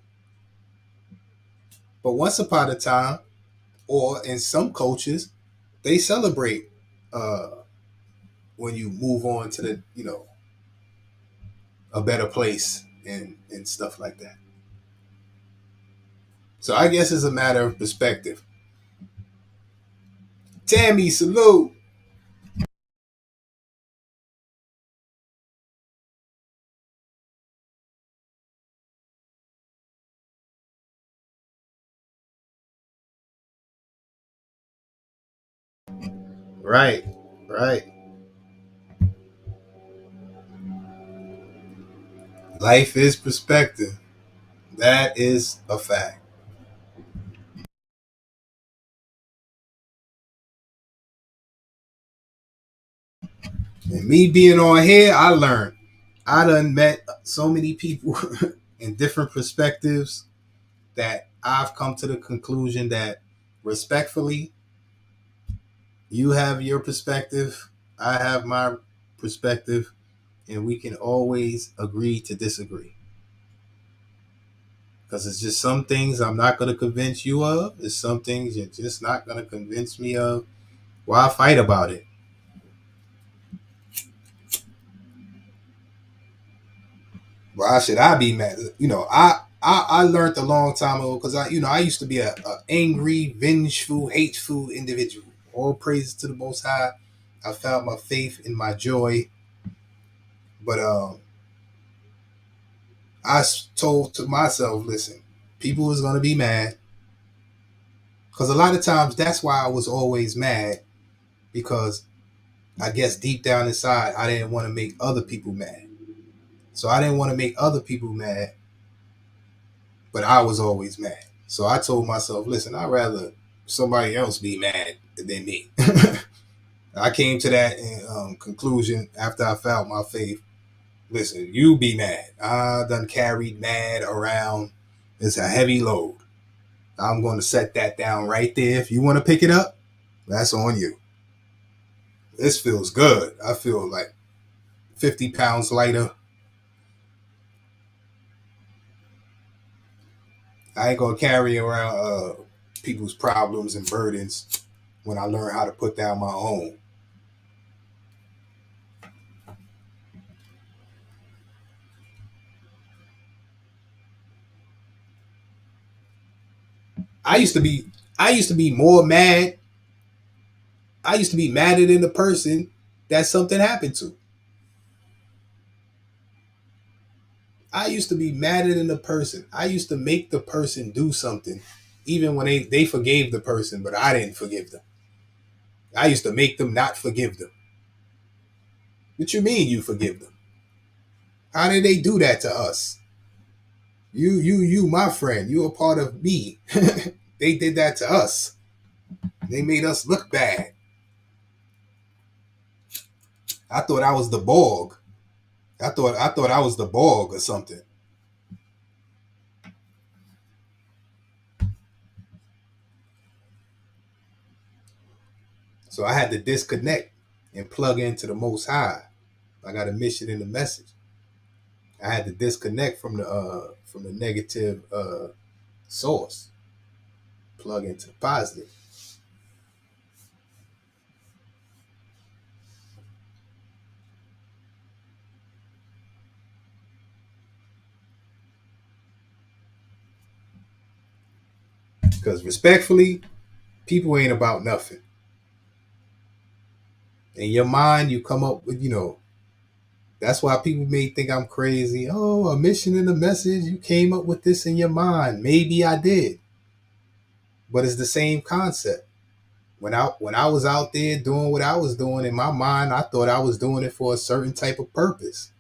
But once upon a time, or in some cultures, they celebrate uh, when you move on to the a better place and stuff like that. So I guess it's a matter of perspective. Tammy, salute. Right, right. Life is perspective. That is a fact. And me being on here, I learned. I done met so many people in different perspectives that I've come to the conclusion that respectfully, you have your perspective, I have my perspective, and we can always agree to disagree. Because it's just some things I'm not going to convince you of. There's some things you're just not going to convince me of. Why fight about it? Why should I be mad? I learned a long time ago because I used to be a angry, vengeful, hateful individual. All praises to the Most High. I found my faith in my joy, but I told to myself, listen, people is gonna be mad because a lot of times that's why I was always mad because I guess deep down inside I didn't want to make other people mad. So I didn't want to make other people mad, but I was always mad. So I told myself, listen, I'd rather somebody else be mad than me. I came to that conclusion after I found my faith. Listen, you be mad. I done carried mad around. It's a heavy load. I'm going to set that down right there. If you want to pick it up, that's on you. This feels good. I feel like 50 pounds lighter. I ain't going to carry around people's problems and burdens when I learn how to put down my own. I used to be I used to be more mad. I used to be madder than the person that something happened to. I used to be madder than the person. I used to make the person do something, even when they forgave the person, but I didn't forgive them. I used to make them not forgive them. What you mean you forgive them? How did they do that to us? You, my friend. You a part of me. They did that to us. They made us look bad. I thought I was the Borg. I thought I was the Borg or something. So I had to disconnect and plug into the Most High. I got a mission and a message. I had to disconnect from the negative source, plug into the positive. Because respectfully, people ain't about nothing. In your mind, you come up with That's why people may think I'm crazy. Oh, a mission and a message. You came up with this in your mind. Maybe I did, but it's the same concept. When I was out there doing what I was doing in my mind, I thought I was doing it for a certain type of purpose.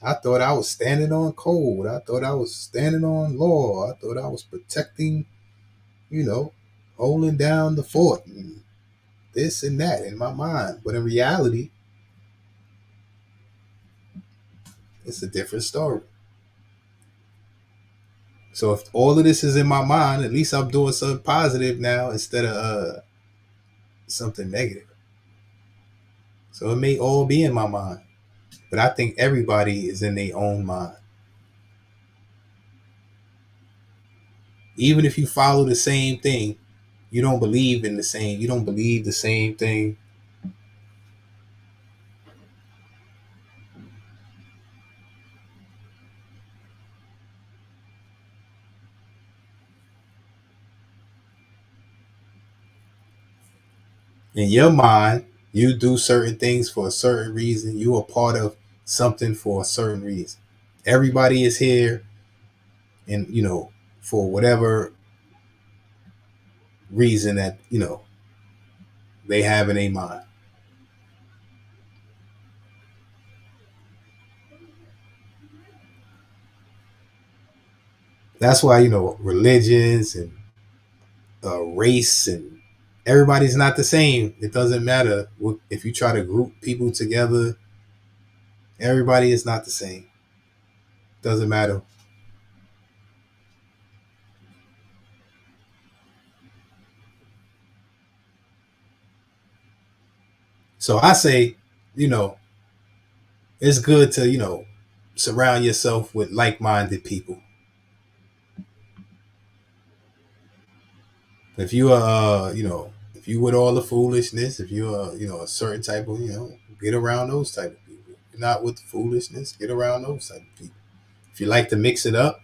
I thought I was standing on code. I thought I was standing on law. I thought I was protecting, you know, holding down the fort and this and that in my mind. But in reality, it's a different story. So if all of this is in my mind, at least I'm doing something positive now instead of something negative. So it may all be in my mind, but I think everybody is in their own mind. Even if you follow the same thing, you don't believe in the same. You don't believe the same thing. In your mind, you do certain things for a certain reason. You are part of something for a certain reason. Everybody is here, and for whatever reason that they have in their mind. That's why religions and race and everybody's not the same. It doesn't matter if you try to group people together. Everybody is not the same. Doesn't matter. So I say, you know, it's good to surround yourself with like-minded people. If you are, if you with all the foolishness, if you are, a certain type of, get around those type of people. If you're not with the foolishness, get around those type of people. If you like to mix it up,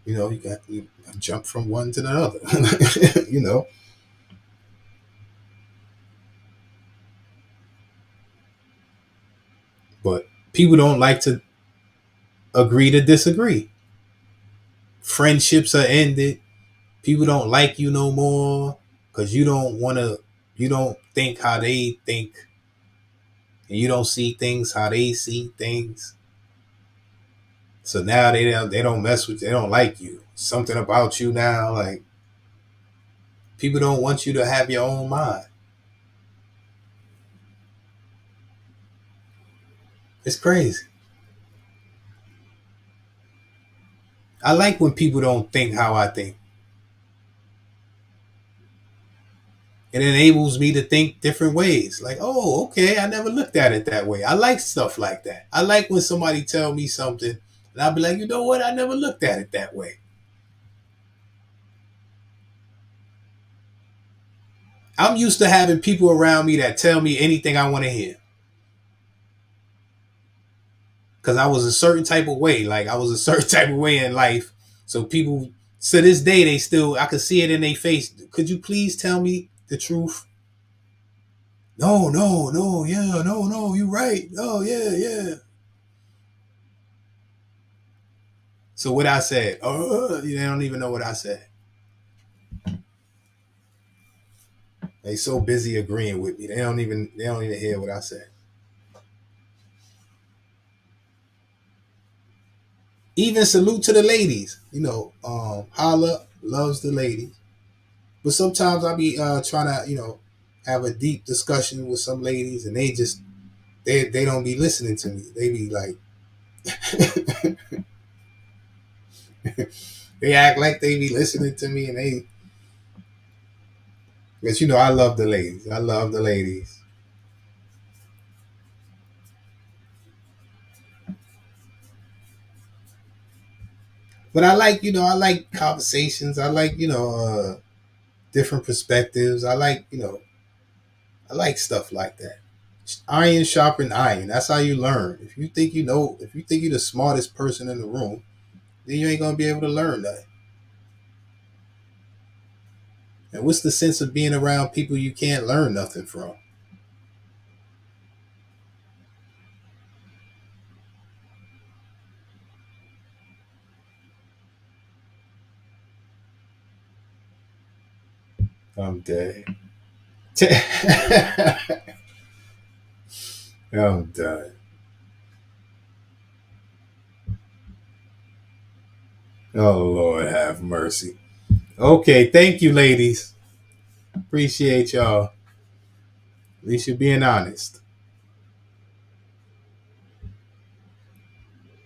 you jump from one to the other. But people don't like to agree to disagree. Friendships are ended. People don't like you no more because you don't think how they think, and you don't see things how they see things. So now they don't mess with you. They don't like you. Something about you now, like people don't want you to have your own mind. It's crazy. I like when people don't think how I think. It enables me to think different ways. Like, oh, okay, I never looked at it that way. I like stuff like that. I like when somebody tell me something and I'll be like, you know what? I never looked at it that way. I'm used to having people around me that tell me anything I want to hear. Because I was a certain type of way. Like I was a certain type of way in life. So people to this day they still I could see it in their face. Could you please tell me the truth? No, no, no, yeah, no, no, you're right. Oh yeah, yeah. So what I said, they don't even know what I said. They so busy agreeing with me. They don't even hear what I said. Even salute to the ladies. Holla loves the ladies. But sometimes I be trying to, have a deep discussion with some ladies, and they don't be listening to me. They be like, they act like they be listening to me, and because I love the ladies. I love the ladies. But I like conversations. I like, different perspectives. I like stuff like that. Iron sharpen iron. That's how you learn. If you think you're the smartest person in the room, then you ain't gonna be able to learn that. And what's the sense of being around people you can't learn nothing from? I'm dead. I'm done. Oh Lord, have mercy. Okay, thank you, ladies. Appreciate y'all. At least you're being honest.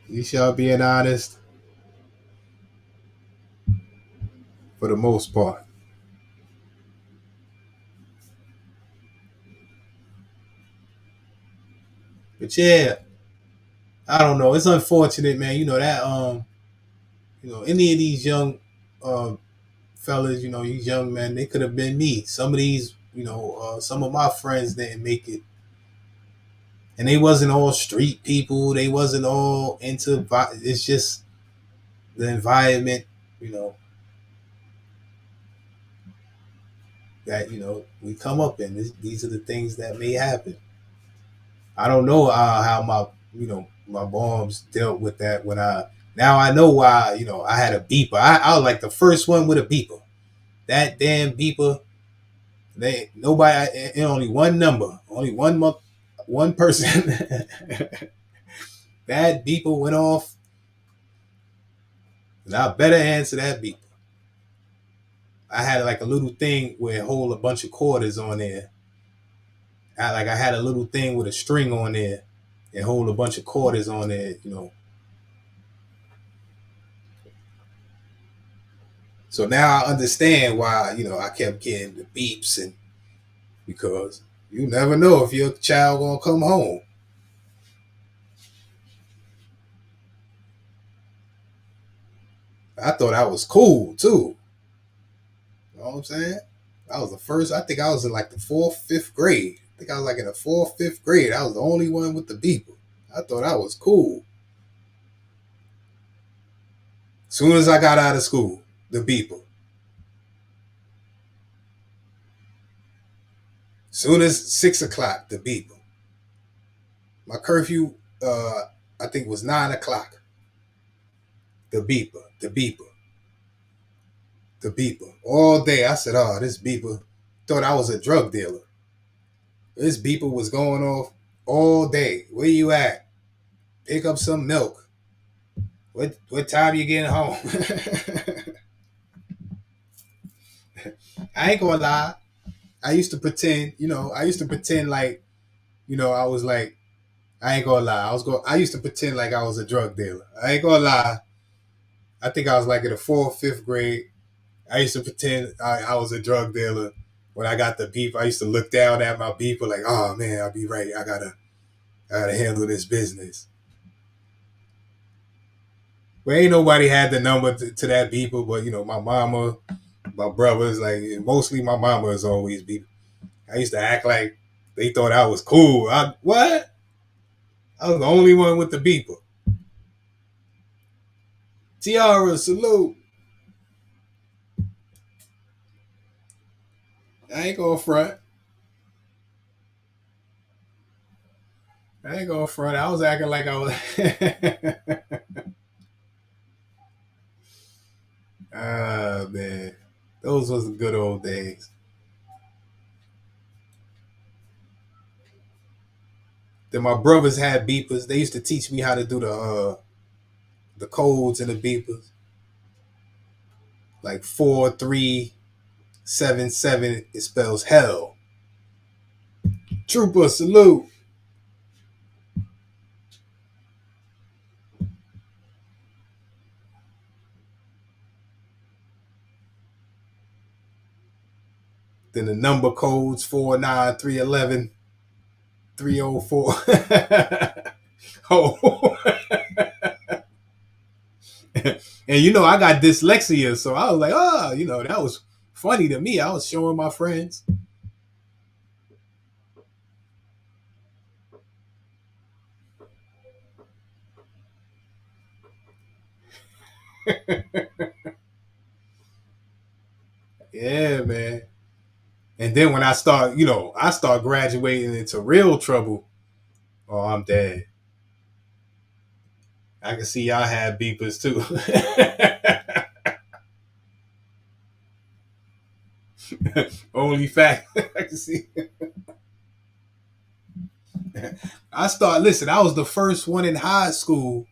At least y'all being honest for the most part. But yeah, I don't know. It's unfortunate, man. You know that any of these young uh, fellas, these young men, they could have been me. Some of these, some of my friends didn't make it, and they wasn't all street people. They wasn't all into. It's just the environment, you know, that we come up in. These are the things that may happen. I don't know how my my moms dealt with that when I. Now I know why I had a beeper. I was like the first one with a beeper. That damn beeper. They nobody. Only one number. Only one month. One person. That beeper went off, and I better answer that beeper. I had like a little thing where it hold a bunch of quarters on there. I had a little thing with a string on there and hold a bunch of quarters on there. So now I understand why I kept getting the beeps, and because you never know if your child gonna come home. I thought I was cool too. You know what I'm saying? I was the first. I think I was in like the fourth, fifth grade. I think I was like in the fourth, fifth grade. I was the only one with the beeper. I thought I was cool. Soon as I got out of school, the beeper. Soon as 6 o'clock, the beeper. My curfew, I think was 9 o'clock. The beeper, the beeper, the beeper. All day, I said, "Oh, this beeper." Thought I was a drug dealer. This beeper was going off all day. Where you at? Pick up some milk. What time you getting home? I ain't gonna lie. I used to pretend. I used to pretend like I was like. I ain't gonna lie. I used to pretend like I was a drug dealer. I ain't gonna lie. I think I was like in the fourth, fifth grade. I used to pretend I was a drug dealer. When I got the beep, I used to look down at my beeper like, "Oh man, I'll be right. I gotta handle this business." But ain't nobody had the number to that beeper, but my mama, my brothers, like mostly my mama is always beeping. I used to act like they thought I was cool. What? I was the only one with the beeper. Tiara, salute. I ain't gonna front. I ain't gonna front. I was acting like I was. Ah man, those was the good old days. Then my brothers had beepers. They used to teach me how to do the codes and the beepers, like 4377. It spells hell. Trooper, salute. Then the number codes 49311 304. Oh, and I got dyslexia, so I was like, oh, that was funny to me. I was showing my friends. Yeah, man. And then when I start graduating into real trouble. Oh, I'm dead. I can see y'all had beepers too. Only fact I can see. Listen, I was the first one in high school.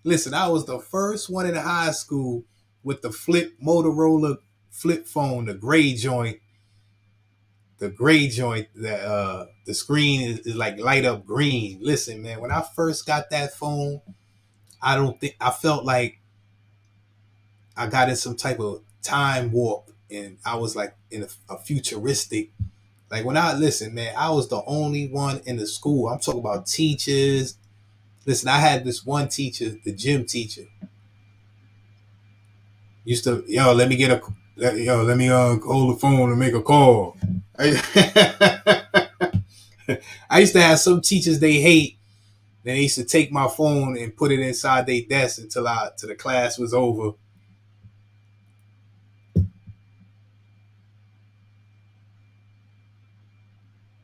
Listen, I was the first one in high school with the flip Motorola flip phone, the gray joint. The gray joint that the screen is like light up green. Listen, man, when I first got that phone, I felt like I got in some type of time warp and I was like in a futuristic. Like when I listen, man, I was the only one in the school. I'm talking about teachers. Listen, I had this one teacher, the gym teacher, used to, let me hold the phone and make a call. I used to have some teachers they hate. Then they used to take my phone and put it inside their desk until the class was over.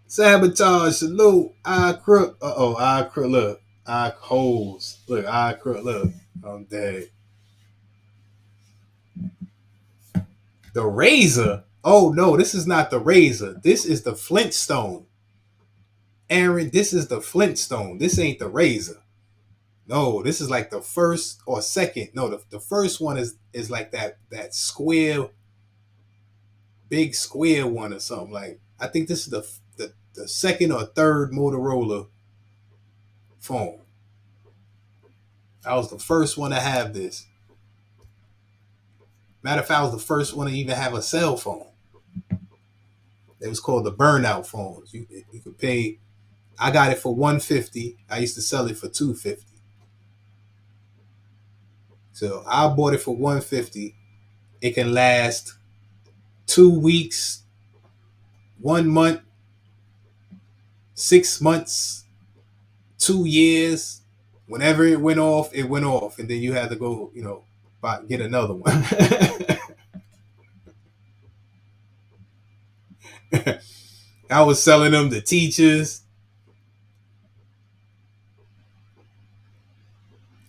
Sabotage, salute, I crook. I crook. Look, I holes. Look, I crook. Look, I'm dead. The razor. Oh no, this is not the razor. This is the Flintstone. Aaron, this is the Flintstone. This ain't the razor. No, this is like the first or second. No, the first one is like that square, big square one or something. Like I think this is the second or third Motorola phone. I was the first one to have this. Matter of fact, I was the first one to even have a cell phone. It was called the burnout phones. You could pay. I got it for $150. I used to sell it for $250. So I bought it for $150. It can last 2 weeks, 1 month, 6 months, 2 years. Whenever it went off, and then you had to go, get another one. I was selling them to teachers.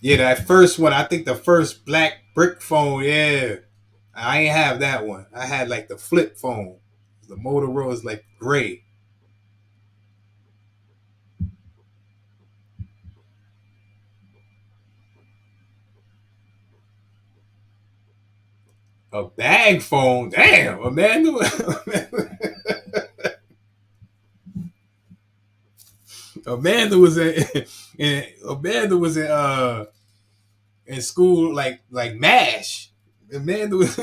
Yeah, that first one, I think the first black brick phone, yeah. I ain't have that one. I had like the flip phone. The Motorola is like gray. A bag phone? Damn, Amanda. Amanda was in school like MASH. Amanda was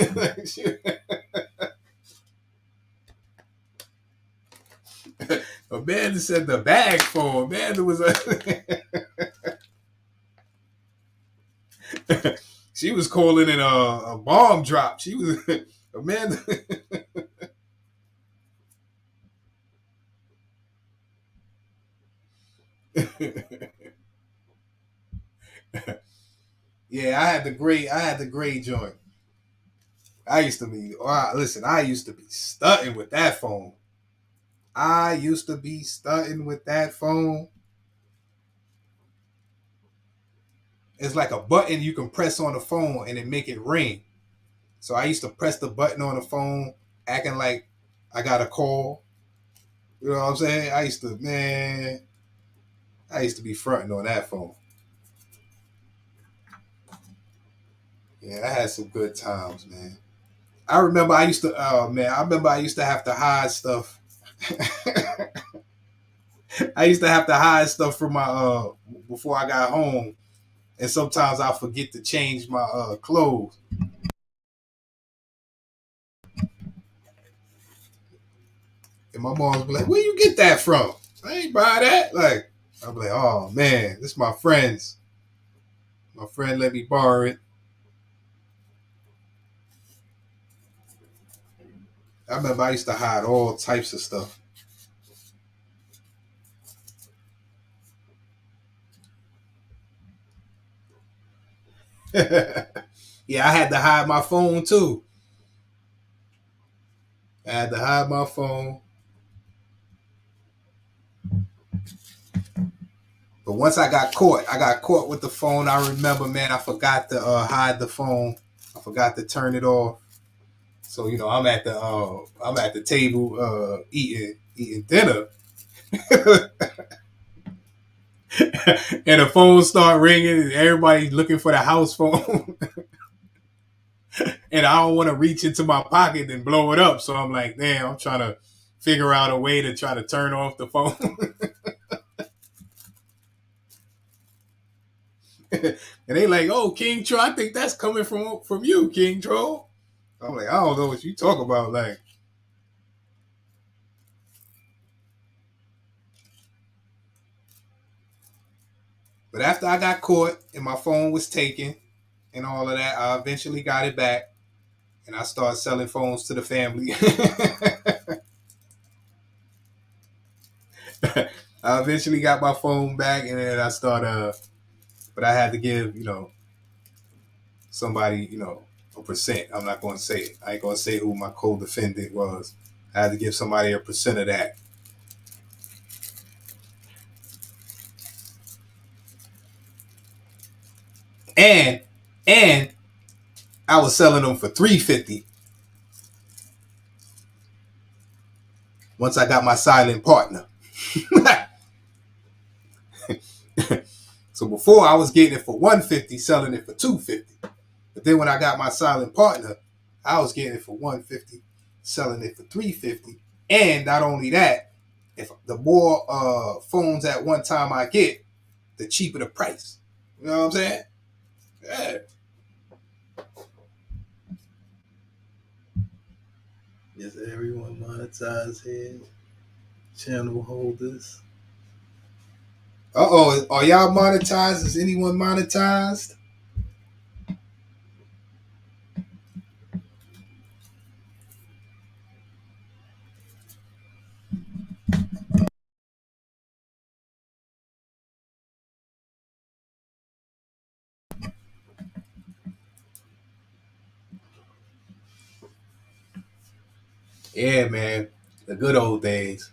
Amanda said the bag phone. Amanda was she was calling it a bomb drop. She was Amanda. Yeah, I had the gray joint. I used to be listen, I used to be stunting with that phone. I used to be stunting with that phone. It's like a button you can press on the phone and it make it ring. So I used to press the button on the phone, acting like I got a call. You know what I'm saying? I used to be fronting on that phone. Yeah, I had some good times, man. I remember I used to have to hide stuff. I used to have to hide stuff from my before I got home, and sometimes I forget to change my clothes. And my mom's be like, "Where you get that from? I ain't buy that." Like, I'm like, "Oh man, this is my friend's. My friend let me borrow it." I remember I used to hide all types of stuff. Yeah, I had to hide my phone too. I had to hide my phone. But once I got caught with the phone. I remember, man, I forgot to hide the phone. I forgot to turn it off. So I'm at the table eating dinner, and the phone start ringing, and everybody's looking for the house phone, and I don't want to reach into my pocket and blow it up. So I'm like, damn, I'm trying to figure out a way to try to turn off the phone. And they like, oh, King Troll, I think that's coming from you, King Troll. I'm like, I don't know what you talk about, like. But after I got caught and my phone was taken and all of that, I eventually got it back, and I started selling phones to the family. I eventually got my phone back, and then I started. But I had to give somebody a percent. I'm not going to say it. I ain't going to say who my co-defendant was. I had to give somebody a percent of that. And and I was selling them for $350 once I got my silent partner. So before I was getting it for $150, selling it for $250. But then when I got my silent partner, I was getting it for $150, selling it for $350. And not only that, if the more phones at one time I get, the cheaper the price. You know what I'm saying? Yeah. Is everyone monetized here? Channel holders. Are y'all monetized? Is anyone monetized? Yeah, man. The good old days.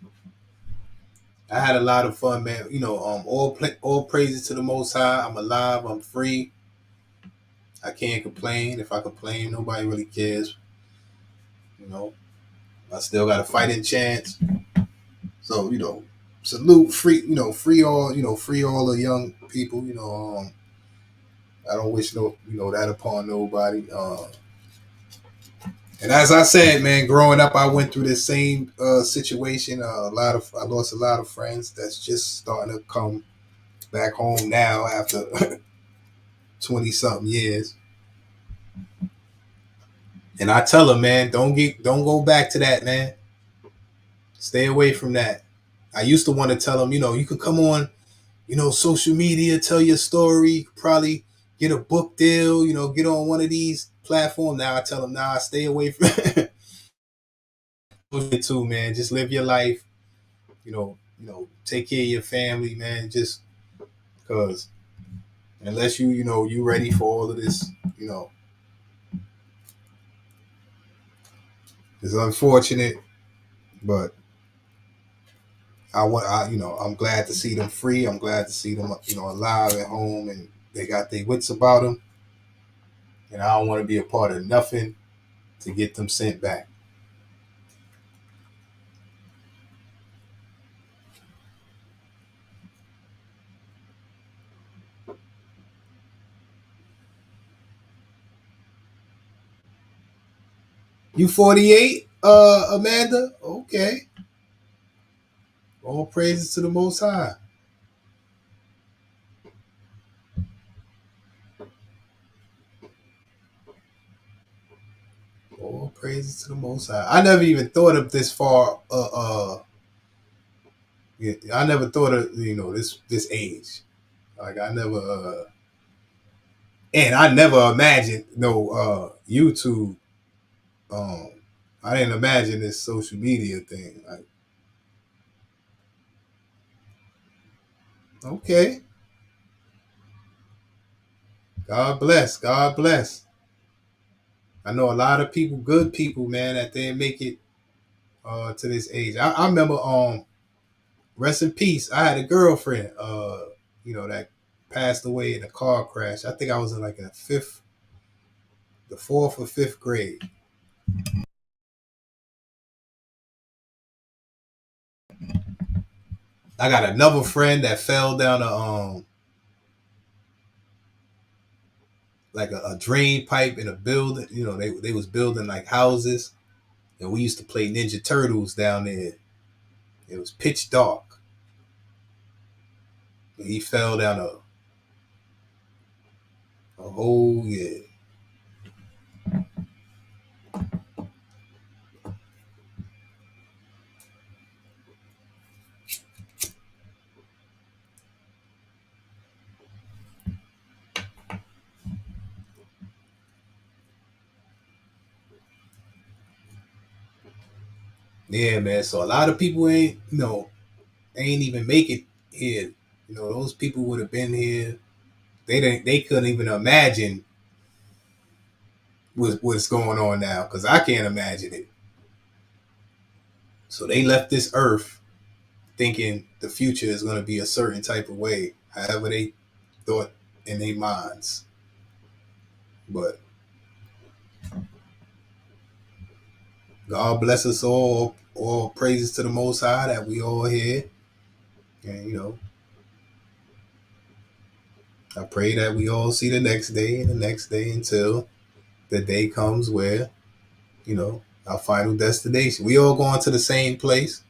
I had a lot of fun, man. All praises to the Most High. I'm alive. I'm free. I can't complain. If I complain, nobody really cares. You know, I still got a fighting chance. So salute, free. Free all the young people. I don't wish that upon nobody. And as I said, man, growing up, I went through this same situation. I lost a lot of friends. That's just starting to come back home now after 20 something years. And I tell them, man, don't go back to that, man. Stay away from that. I used to want to tell them, you could come on, social media, tell your story, probably get a book deal, get on one of these platforms. Now I tell them, nah, stay away from it too, man. Just live your life, take care of your family, man. Just because unless you ready for all of this, you know, it's unfortunate, but I'm glad to see them free. I'm glad to see them, alive at home, and they got their wits about them. And I don't want to be a part of nothing to get them sent back. You 48, Amanda? Okay. All praises to the Most High. All praises to the Most High. I never even thought of this far. Yeah, I never thought of this age. Like I never, and I never imagined no YouTube. Um, I didn't imagine this social media thing. Like, okay, God bless, God bless. I know a lot of people, good people, man, that didn't make it to this age. I remember, rest in peace. I had a girlfriend, that passed away in a car crash. I think I was in like the fourth or fifth grade. I got another friend that fell down a like a drain pipe in a building. You know, they was building like houses, and we used to play Ninja Turtles down there. It was pitch dark. He fell down a hole. Yeah, yeah, man. So a lot of people ain't even make it here. You know, those people would have been here. They couldn't even imagine what's going on now because I can't imagine it. So they left this earth thinking the future is going to be a certain type of way, however they thought in their minds. But God bless us all. All praises to the Most High that we all here. And, I pray that we all see the next day and the next day until the day comes where, our final destination. We all going to the same place.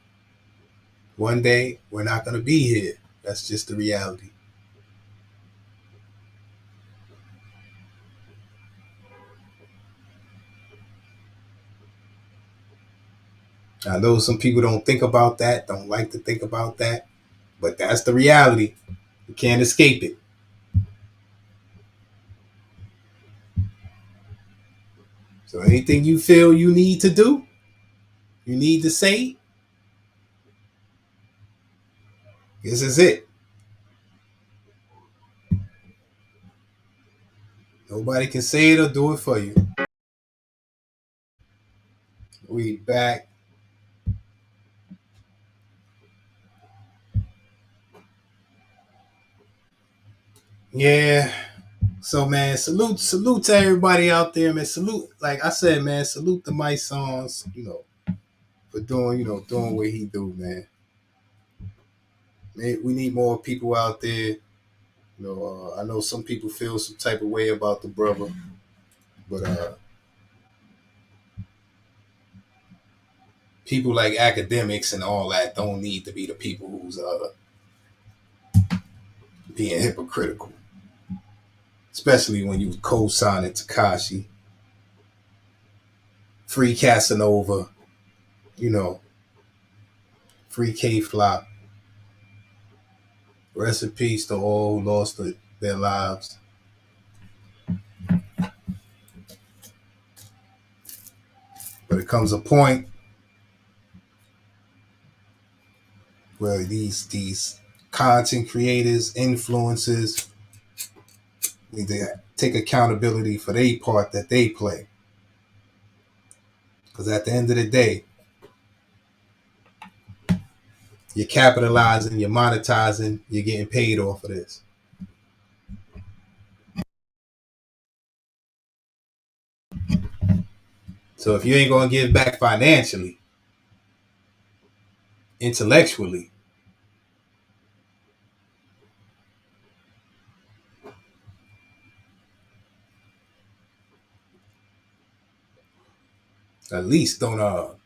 One day, we're not going to be here. That's just the reality. I know some people don't think about that, don't like to think about that, but that's the reality. You can't escape it. So anything you feel you need to do, you need to say, this is it. Nobody can say it or do it for you. We back. Yeah. So man, salute to everybody out there, man. Salute, like I said, man, salute to my songs, for doing what he do, man. Man, we need more people out there. I know some people feel some type of way about the brother, but people like academics and all that don't need to be the people who's being hypocritical, especially when you co-signing Takashi, free Casanova, you know, free K Flop. Rest in peace to all who lost their lives. But it comes a point where these content creators, influencers need to take accountability for their part that they play. Because at the end of the day, you're capitalizing, you're monetizing, you're getting paid off of this. So if you ain't gonna give back financially, intellectually, at least don't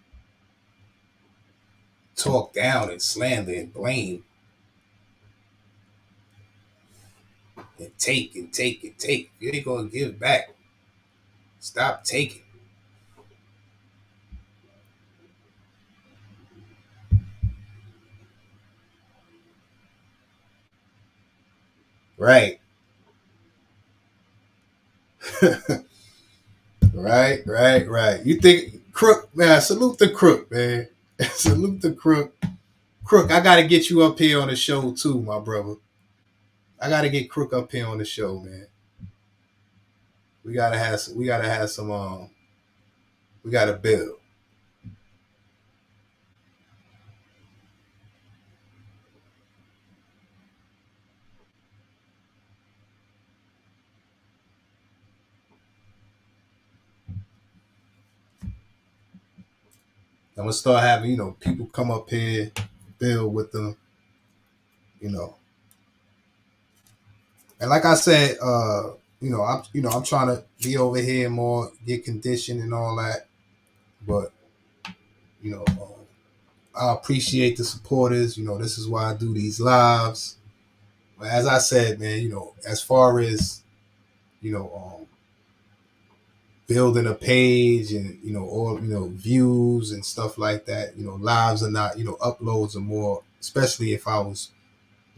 talk down and slander and blame and take and take and take. If you ain't gonna give back, stop taking. Right. Right. You think Crook, man, salute the Crook, man. Salute the Crook. Crook, I gotta get you up here on the show too, my brother. I gotta get Crook up here on the show, man. We gotta build. I'm gonna start having, people come up here, build with them. you know. And like I said, I'm trying to be over here more, get conditioned and all that. But you know, I appreciate the supporters. You know, this is why I do these lives. But as I said, man, you know, as far as you know, building a page and all views and stuff like that. You know, lives are not. You know, uploads are more, especially if I was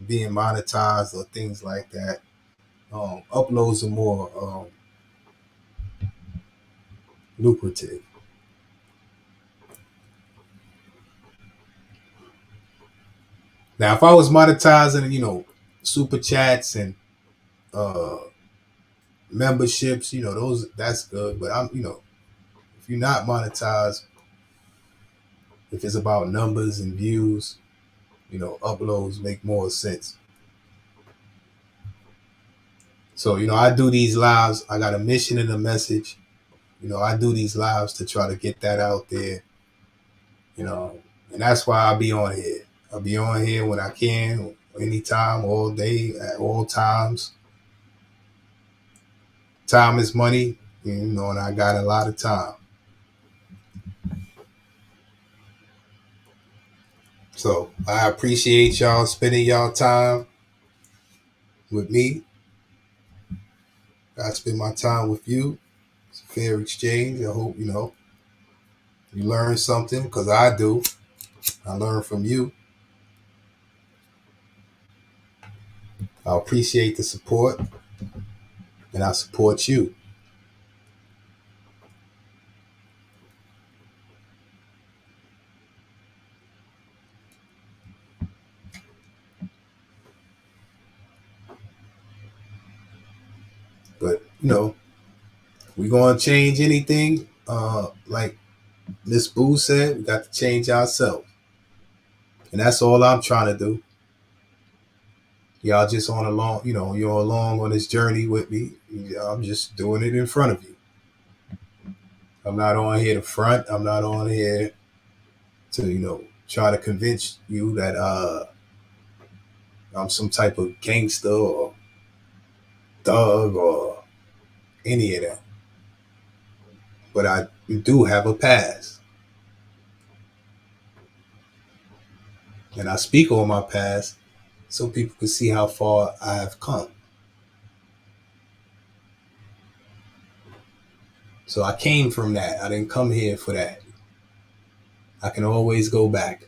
being monetized or things like that. Uploads are more lucrative. Now, if I was monetizing, super chats and uh, memberships, those that's good. But if you're not monetized, if it's about numbers and views, uploads make more sense. So, I do these lives. I got a mission and a message. I do these lives to try to get that out there, you know, and that's why I'll be on here. I'll be on here when I can, anytime, all day, at all times. Time is money, and I got a lot of time. So I appreciate y'all spending y'all time with me. I spend my time with you. It's a fair exchange. I hope, you learn something because I do. I learn from you. I appreciate the support and I support you. But, we going to change anything. Like Miss Boo said, we got to change ourselves. And that's all I'm trying to do. Y'all just on along, you're along on this journey with me. I'm just doing it in front of you. I'm not on here to front. I'm not on here to, try to convince you that I'm some type of gangster or thug or any of that. But I do have a past. And I speak on my past so people can see how far I have come. So I came from that. I didn't come here for that. I can always go back.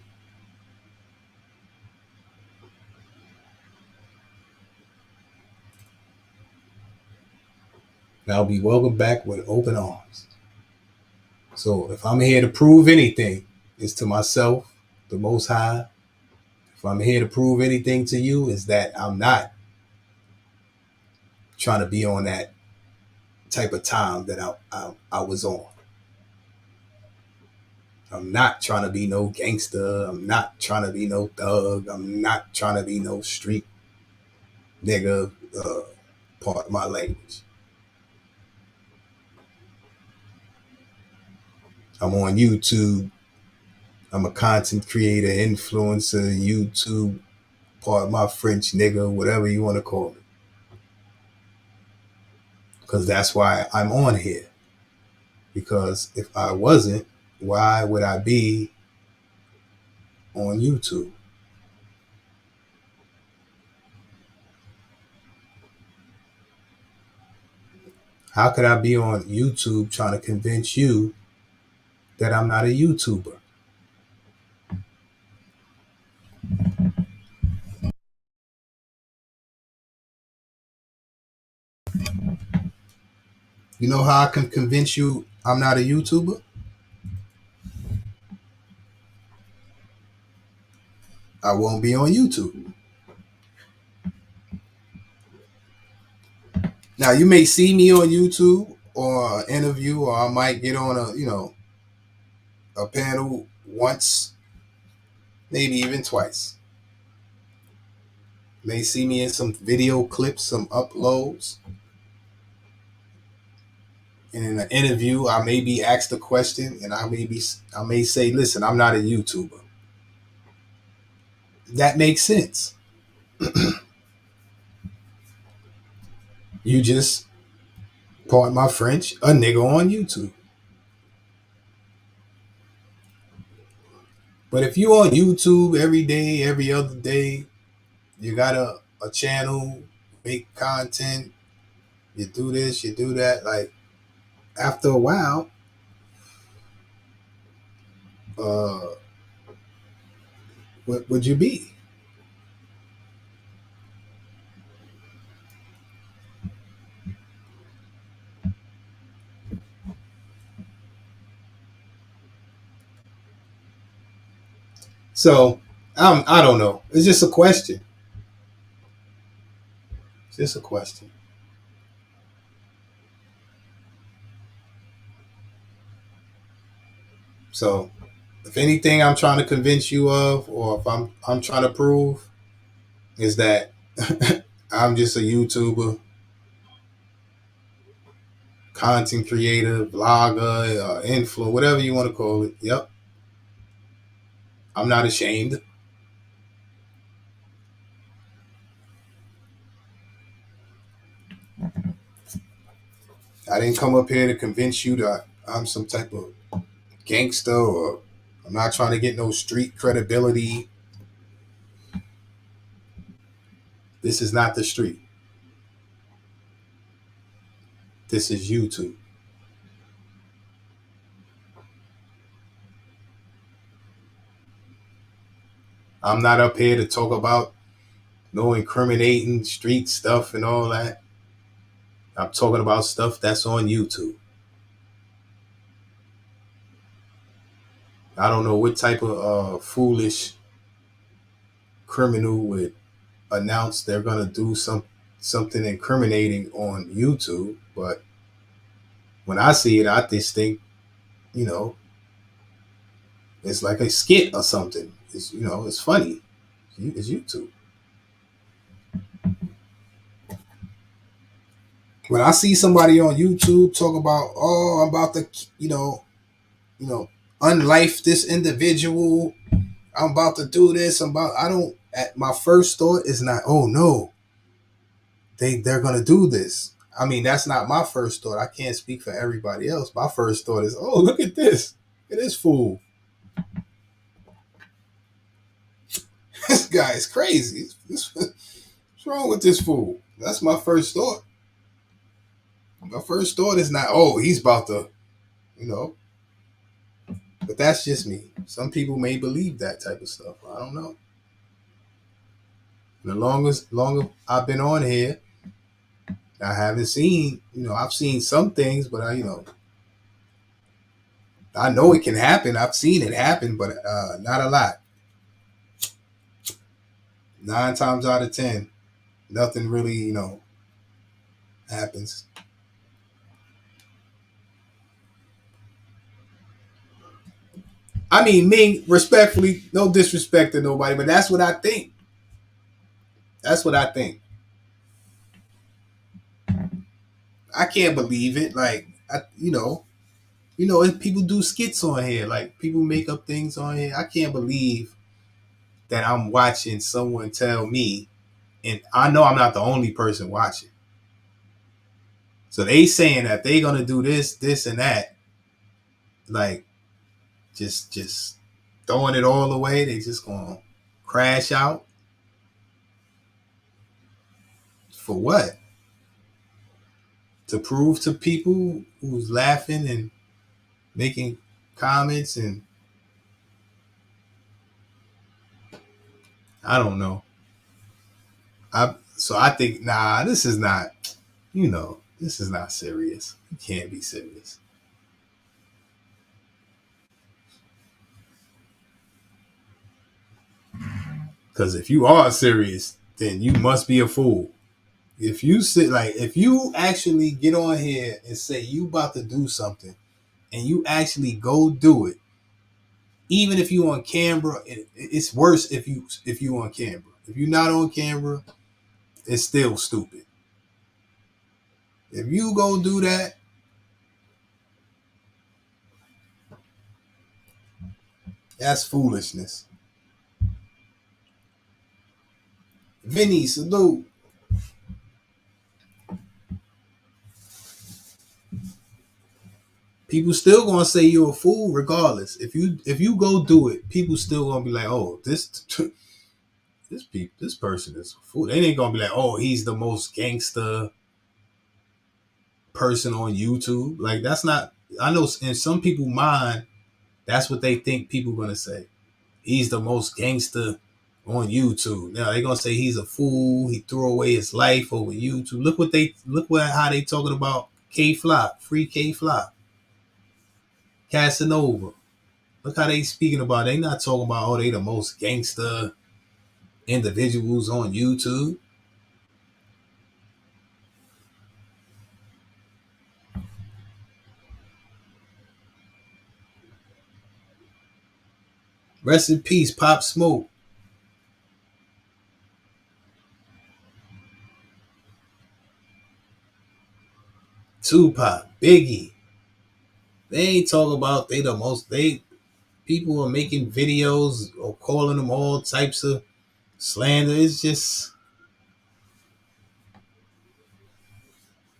And I'll be welcomed back with open arms. So if I'm here to prove anything, it's to myself, the Most High. If I'm here to prove anything to you, is that I'm not trying to be on that type of time that I was on. I'm not trying to be no gangster. I'm not trying to be no thug. I'm not trying to be no street nigga, part of my language. I'm on YouTube. I'm a content creator, influencer, YouTube, part of my French nigga, whatever you want to call it. Because that's why I'm on here. Because if I wasn't, why would I be on YouTube? How could I be on YouTube trying to convince you that I'm not a YouTuber? You know how I can convince you I'm not a YouTuber? I won't be on YouTube. Now you may see me on YouTube or an interview, or I might get on a panel once, maybe even twice. You may see me in some video clips, some uploads. And in an interview, I may be asked a question, and I may say, "Listen, I'm not a YouTuber." That makes sense. You just, pardon my French, a nigga on YouTube. But if you on YouTube every day, every other day, you got a channel, make content, you do this, you do that, like after a while, uh, what would you be? So I don't know. It's just a question. It's just a question. So if anything I'm trying to convince you of, or if I'm trying to prove, is that I'm just a YouTuber, content creator, blogger, influencer, whatever you want to call it. Yep. I'm not ashamed. I didn't come up here to convince you that I'm some type of gangster, or I'm not trying to get no street credibility. This is not the street. This is YouTube. I'm not up here to talk about no incriminating street stuff and all that. I'm talking about stuff that's on YouTube. I don't know what type of foolish criminal would announce they're gonna do something incriminating on YouTube, but when I see it, I just think, you know, it's like a skit or something. It's, you know, it's funny. It's YouTube. When I see somebody on YouTube talk about, oh, I'm about to, you know, unlife this individual. I'm about to do this. I don't. My first thought is not, oh no, they're gonna do this. I mean, that's not my first thought. I can't speak for everybody else. My first thought is, oh, look at this. Look at this fool. This guy is crazy. What's wrong with this fool? That's my first thought. My first thought is not, oh, he's about to, you know. But that's just me. Some people may believe that type of stuff. I don't know. The longer I've been on here, I haven't seen, I've seen some things, but I know it can happen. I've seen it happen, but not a lot. 9 times out of 10, nothing really, happens. I mean, me, respectfully, no disrespect to nobody, but that's what I think. That's what I think. I can't believe it. Like, if people do skits on here, like people make up things on here. I can't believe that I'm watching someone tell me, and I know I'm not the only person watching. So they saying that they gonna do this, this, and that, like just throwing it all away. They just gonna crash out for what? To prove to people who's laughing and making comments, and I don't know. I think, nah, this is not. This is not serious. You can't be serious. Because if you are serious, then you must be a fool. If you actually get on here and say you about to do something, and you actually go do it, even if you on camera, it's worse if you on camera. If you're not on camera, it's still stupid. If you go do that, that's foolishness. Vinny, salute. People still gonna say you're a fool regardless. If you go do it, people still gonna be like, oh, this person is a fool. They ain't gonna be like, oh, he's the most gangster person on YouTube. Like that's not. I know in some people's mind, that's what they think people gonna say. He's the most gangster on YouTube. Now they gonna say he's a fool. He threw away his life over YouTube. Look how they talking about K Flop, free K Flop, Casanova. Look how they speaking about. They not talking about they the most gangster individuals on YouTube. Rest in peace, Pop Smoke, Tupac, Biggie. They ain't talking about they the most. They people are making videos or calling them all types of slander. It's just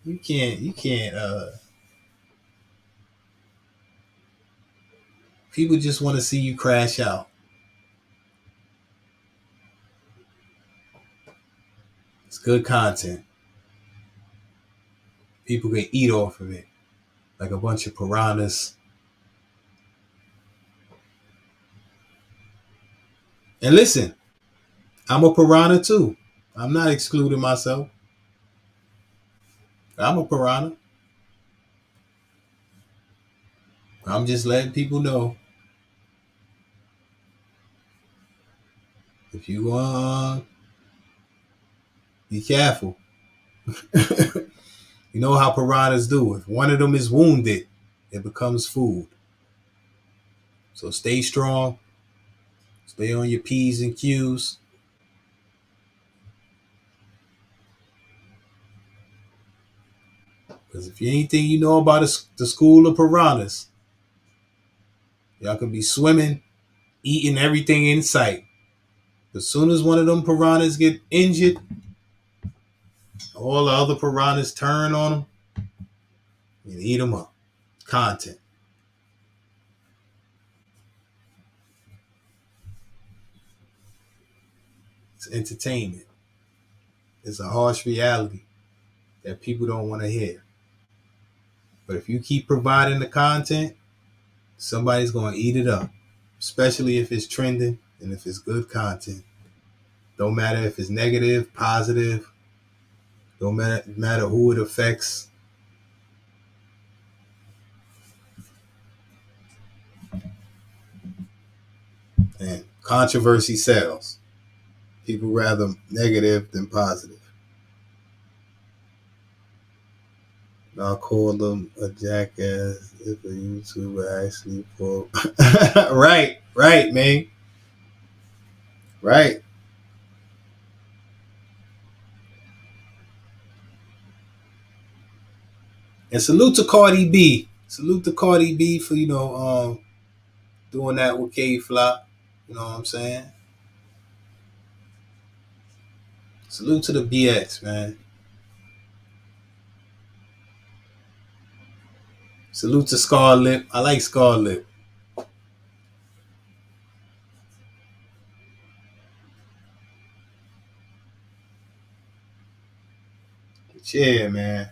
you can't. People just want to see you crash out. It's good content. People can eat off of it like a bunch of piranhas. And listen, I'm a piranha too. I'm not excluding myself. I'm a piranha. I'm just letting people know if you be careful. You know how piranhas do. If one of them is wounded, it becomes food. So stay strong. Stay on your P's and Q's. Because if anything you know about the school of piranhas, y'all could be swimming, eating everything in sight. As soon as one of them piranhas get injured, all the other piranhas turn on them and eat them up. Content. It's entertainment. It's a harsh reality that people don't want to hear. But if you keep providing the content, somebody's going to eat it up, especially if it's trending and if it's good content. Don't matter if it's negative, positive, don't matter who it affects. And controversy sells. People rather negative than positive. I'll call them a jackass if a YouTuber actually pull. right, man. Right. And salute to Cardi B. Salute to Cardi B for, doing that with K Flop. You know what I'm saying? Salute to the BX, man. Salute to Scarlett. I like Scarlett. But yeah, man.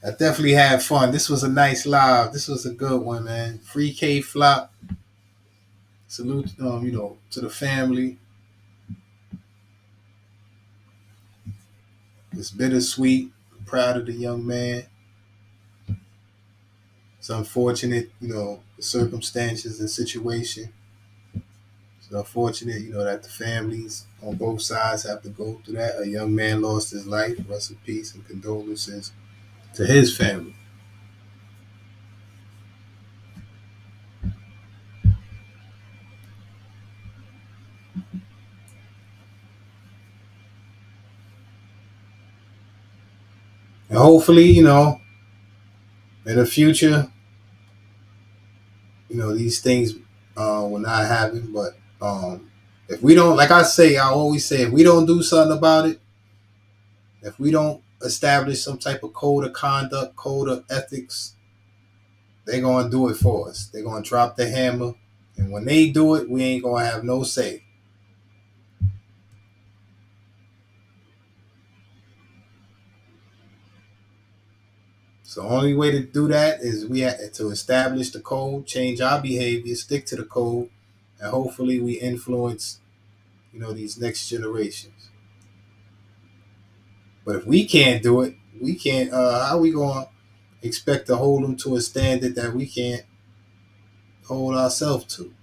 I definitely had fun. This was a nice live. This was a good one, man. Free K Flop. Salute, to the family. It's bittersweet. I'm proud of the young man. It's unfortunate, the circumstances and situation. It's unfortunate, that the families on both sides have to go through that. A young man lost his life. Rest in peace and condolences to his family. And hopefully, in the future, these things will not happen. But If we don't, like I always say, if we don't do something about it, if we don't establish some type of code of conduct, code of ethics, they're going to do it for us. They're going to drop the hammer. And when they do it, we ain't going to have no say. So the only way to do that is we have to establish the code, change our behavior, stick to the code, and hopefully we influence, these next generations. But if we can't do it, we can't. How are we going to expect to hold them to a standard that we can't hold ourselves to?